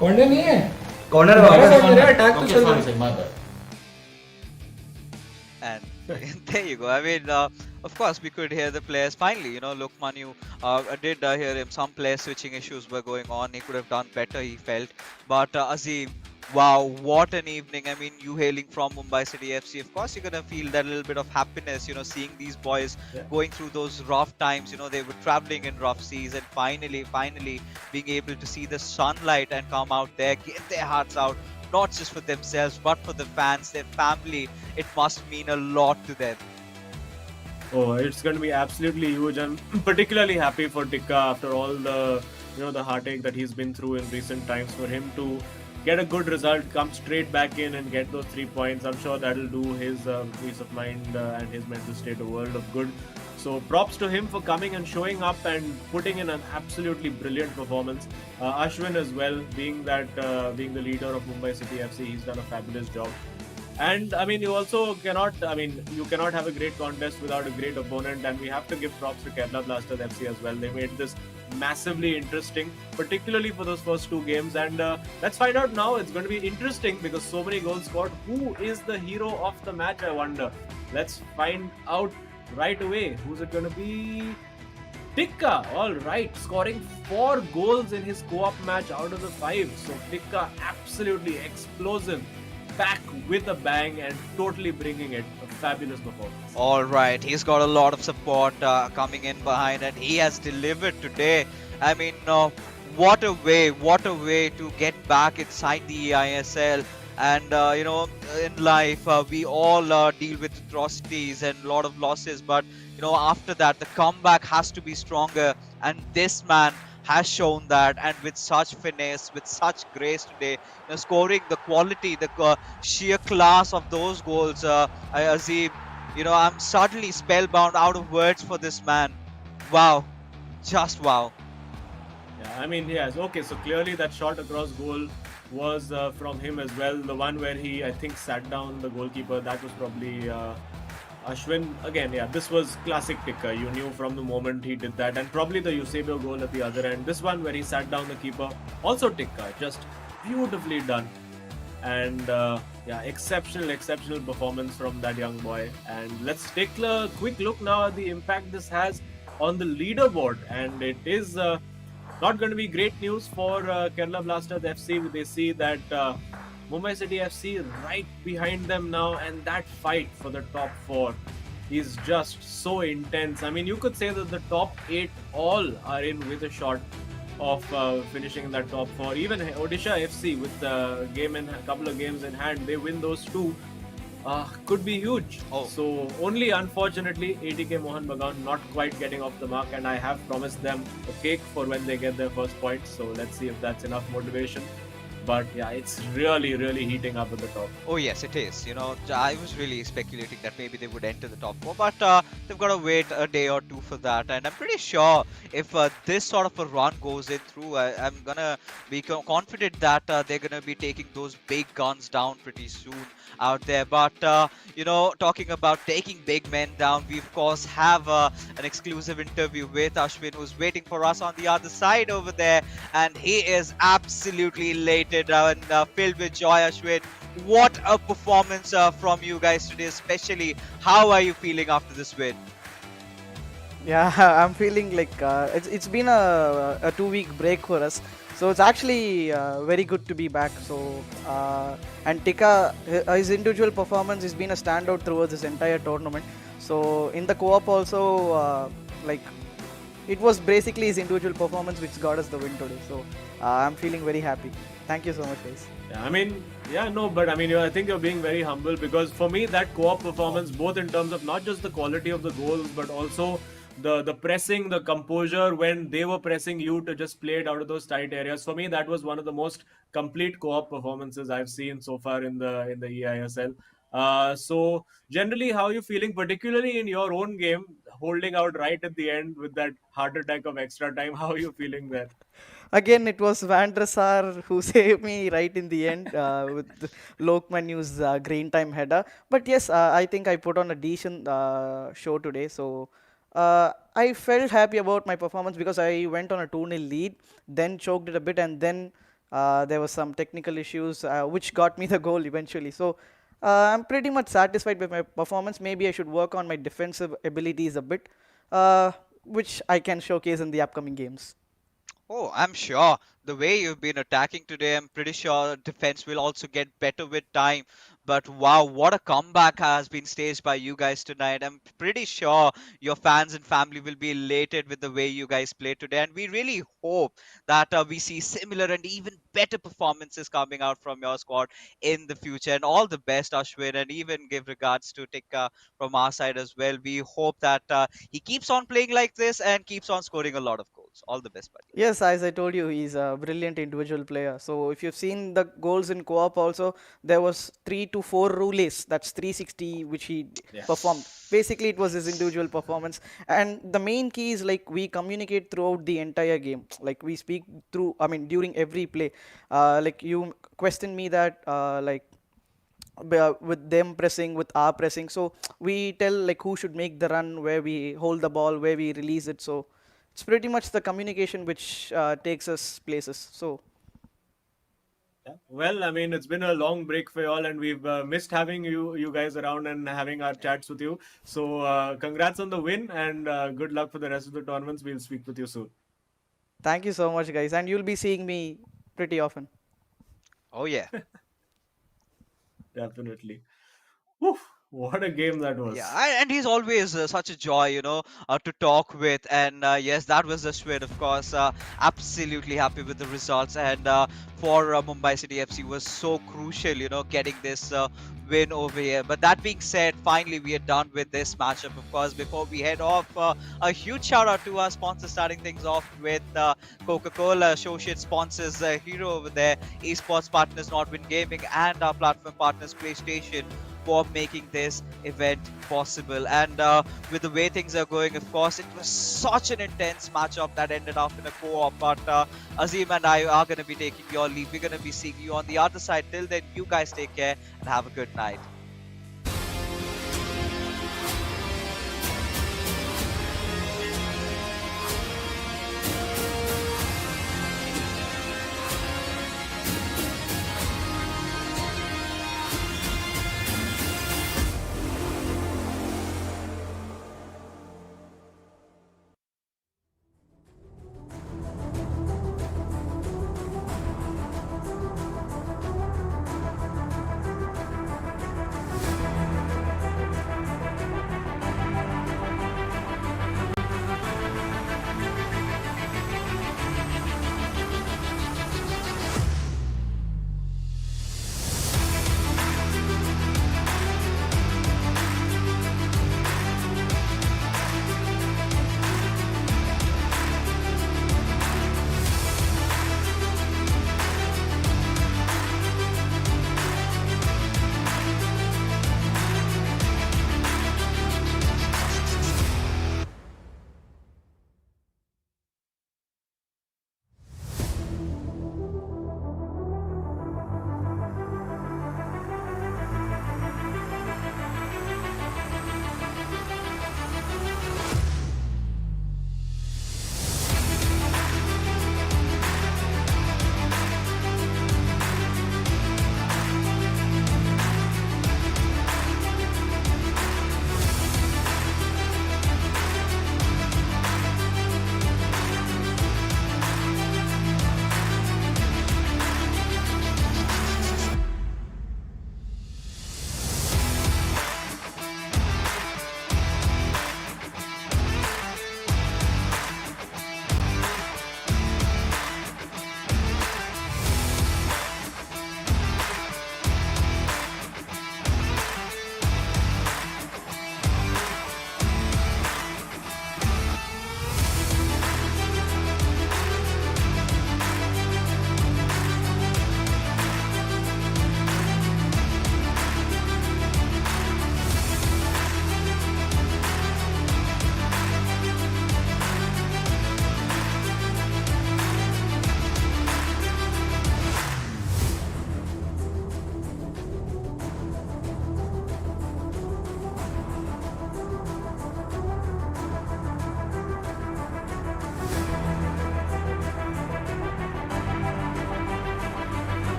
कॉर्नर नहीं है कॉर्नर अटैक तो चल रहा है And there you go. I mean, of course, we could hear the players finally. Lokman, I did hear him. Some player switching issues were going on. He could have done better, he felt. But Azim, Wow, what an evening. I mean, you hailing from Mumbai City FC, of course, you're going to feel that little bit of happiness, seeing these boys Yeah. going through those rough times. They were traveling in rough seas and finally being able to see the sunlight and come out there, get their hearts out, not just for themselves, but for the fans, their family. It must mean a lot to them. Oh, it's going to be absolutely huge. I'm particularly happy for Tikka after all the the heartache that he's been through in recent times. For him to get a good result, come straight back in and get those 3 points, I'm sure that'll do his peace of mind and his mental state a world of good. So props to him for coming and showing up and putting in an absolutely brilliant performance. Ashwin as well, being the leader of Mumbai City FC, he's done a fabulous job. And I mean, you cannot have a great contest without a great opponent. And we have to give props to Kerala Blasters FC as well. They made this massively interesting, particularly for those first two games. And let's find out now. It's going to be interesting because so many goals scored. Who is the hero of the match, I wonder? Let's find out right away. Who's it going to be? Tikka, all right, scoring 4 goals in his co-op match out of the 5. So Tikka absolutely explosive, back with a bang and totally bringing it. A fabulous performance. All right, he's got a lot of support coming in behind, and he has delivered today. I mean, what a way to get back inside the eISL. And in life, we all deal with atrocities and a lot of losses. But after that, the comeback has to be stronger. And this man has shown that, and with such finesse, with such grace today, scoring the quality, the sheer class of those goals. Azim, I'm suddenly spellbound, out of words for this man. Wow, just wow. Yeah, I mean, yes. Okay, so clearly that shot across goal was from him as well. The one where he, I think, sat down the goalkeeper, that was probably Ashwin. Again, yeah, this was classic Tikka. You knew from the moment he did that. And probably the Eusebio goal at the other end. This one where he sat down the keeper, also Tikka. Just beautifully done. And yeah, exceptional performance from that young boy. And let's take a quick look now at the impact this has on the leaderboard. And it is not going to be great news for Kerala Blasters FC. They see that Mumbai City FC right behind them now, and that fight for the top 4 is just so intense. I mean, you could say that the top 8 all are in with a shot of finishing in that top 4. Even Odisha FC with a couple of games in hand, they win those 2. Could be huge. So only unfortunately ATK Mohan Bagan not quite getting off the mark, and I have promised them a cake for when they get their first point. So let's see if that's enough motivation. But yeah, it's really heating up at the top. Oh yes, it is. I was really speculating that maybe they would enter the top 4, but they've got to wait a day or two for that. And I'm pretty sure if this sort of a run goes in through, I'm gonna be confident that they're gonna be taking those big guns down pretty soon out there. But talking about taking big men down, we of course have an exclusive interview with Ashwin, who's waiting for us on the other side over there, and he is absolutely elated and filled with joy. Ashwin, what a performance from you guys today, especially. How are you feeling after this win? Yeah, I'm feeling like it's been a 2-week break for us. So it's actually very good to be back. So and Tikka, his individual performance has been a standout throughout this entire tournament. So in the co-op also, like it was basically his individual performance which got us the win today. So I'm feeling very happy. Thank you so much, guys. Yeah, I mean, but I mean, I think you're being very humble, because for me that co-op performance, both in terms of not just the quality of the goals, but also the pressing, the composure when they were pressing you to just play it out of those tight areas. For me, that was one of the most complete co-op performances I've seen so far in the eISL. So generally, how are you feeling, particularly in your own game, holding out right at the end with that heart attack of extra time? How are you feeling there? Again, it was Van der Sar who saved me right in the end with Lokmanu's green time header. But yes, I think I put on a decent show today. So I felt happy about my performance because I went on a 2-0 lead, then choked it a bit, and then there were some technical issues which got me the goal eventually. So I'm pretty much satisfied with my performance. Maybe I should work on my defensive abilities a bit, which I can showcase in the upcoming games. Oh, I'm sure the way you've been attacking today, I'm pretty sure defense will also get better with time. But wow, what a comeback has been staged by you guys tonight. I'm pretty sure your fans and family will be elated with the way you guys played today. And we really hope that we see similar and even better performances coming out from your squad in the future. And all the best, Ashwin, and even give regards to Tikka from our side as well. We hope that he keeps on playing like this and keeps on scoring a lot of goals. All the best, buddy. Yes, as I told you, he's a brilliant individual player. So if you've seen the goals in co-op also, there was 3 to 4 rules. That's 360 which he performed. Basically, it was his individual performance. And the main key is like we communicate throughout the entire game. Like we speak through, I mean, during every play. Like you questioned me that with them pressing, with our pressing. So we tell like who should make the run, where we hold the ball, where we release it. So it's pretty much the communication which takes us places. So Yeah. Well, I mean, it's been a long break for you all, and we've missed having you guys around and having our chats with you. So, congrats on the win, and good luck for the rest of the tournaments. We'll speak with you soon. thank you so much, guys, and you'll be seeing me pretty often. Oh, yeah. Definitely. Whew, what a game that was. Yeah, and he's always such a joy, to talk with. And yes, that was the Ashwin, of course. Absolutely happy with the results. And for Mumbai City FC was so crucial, getting this win over here. But that being said, finally we are done with this matchup. Of course, before we head off, a huge shout out to our sponsor, starting things off with Coca-Cola, associate sponsors, Hero over there, esports partners, Nodwin Gaming, and our platform partners, PlayStation, for making this event possible. And with the way things are going, of course, it was such an intense matchup that ended up in a co-op. But Azim and I are going to be taking your leave. We're going to be seeing you on the other side. Till then, you guys take care and have a good night.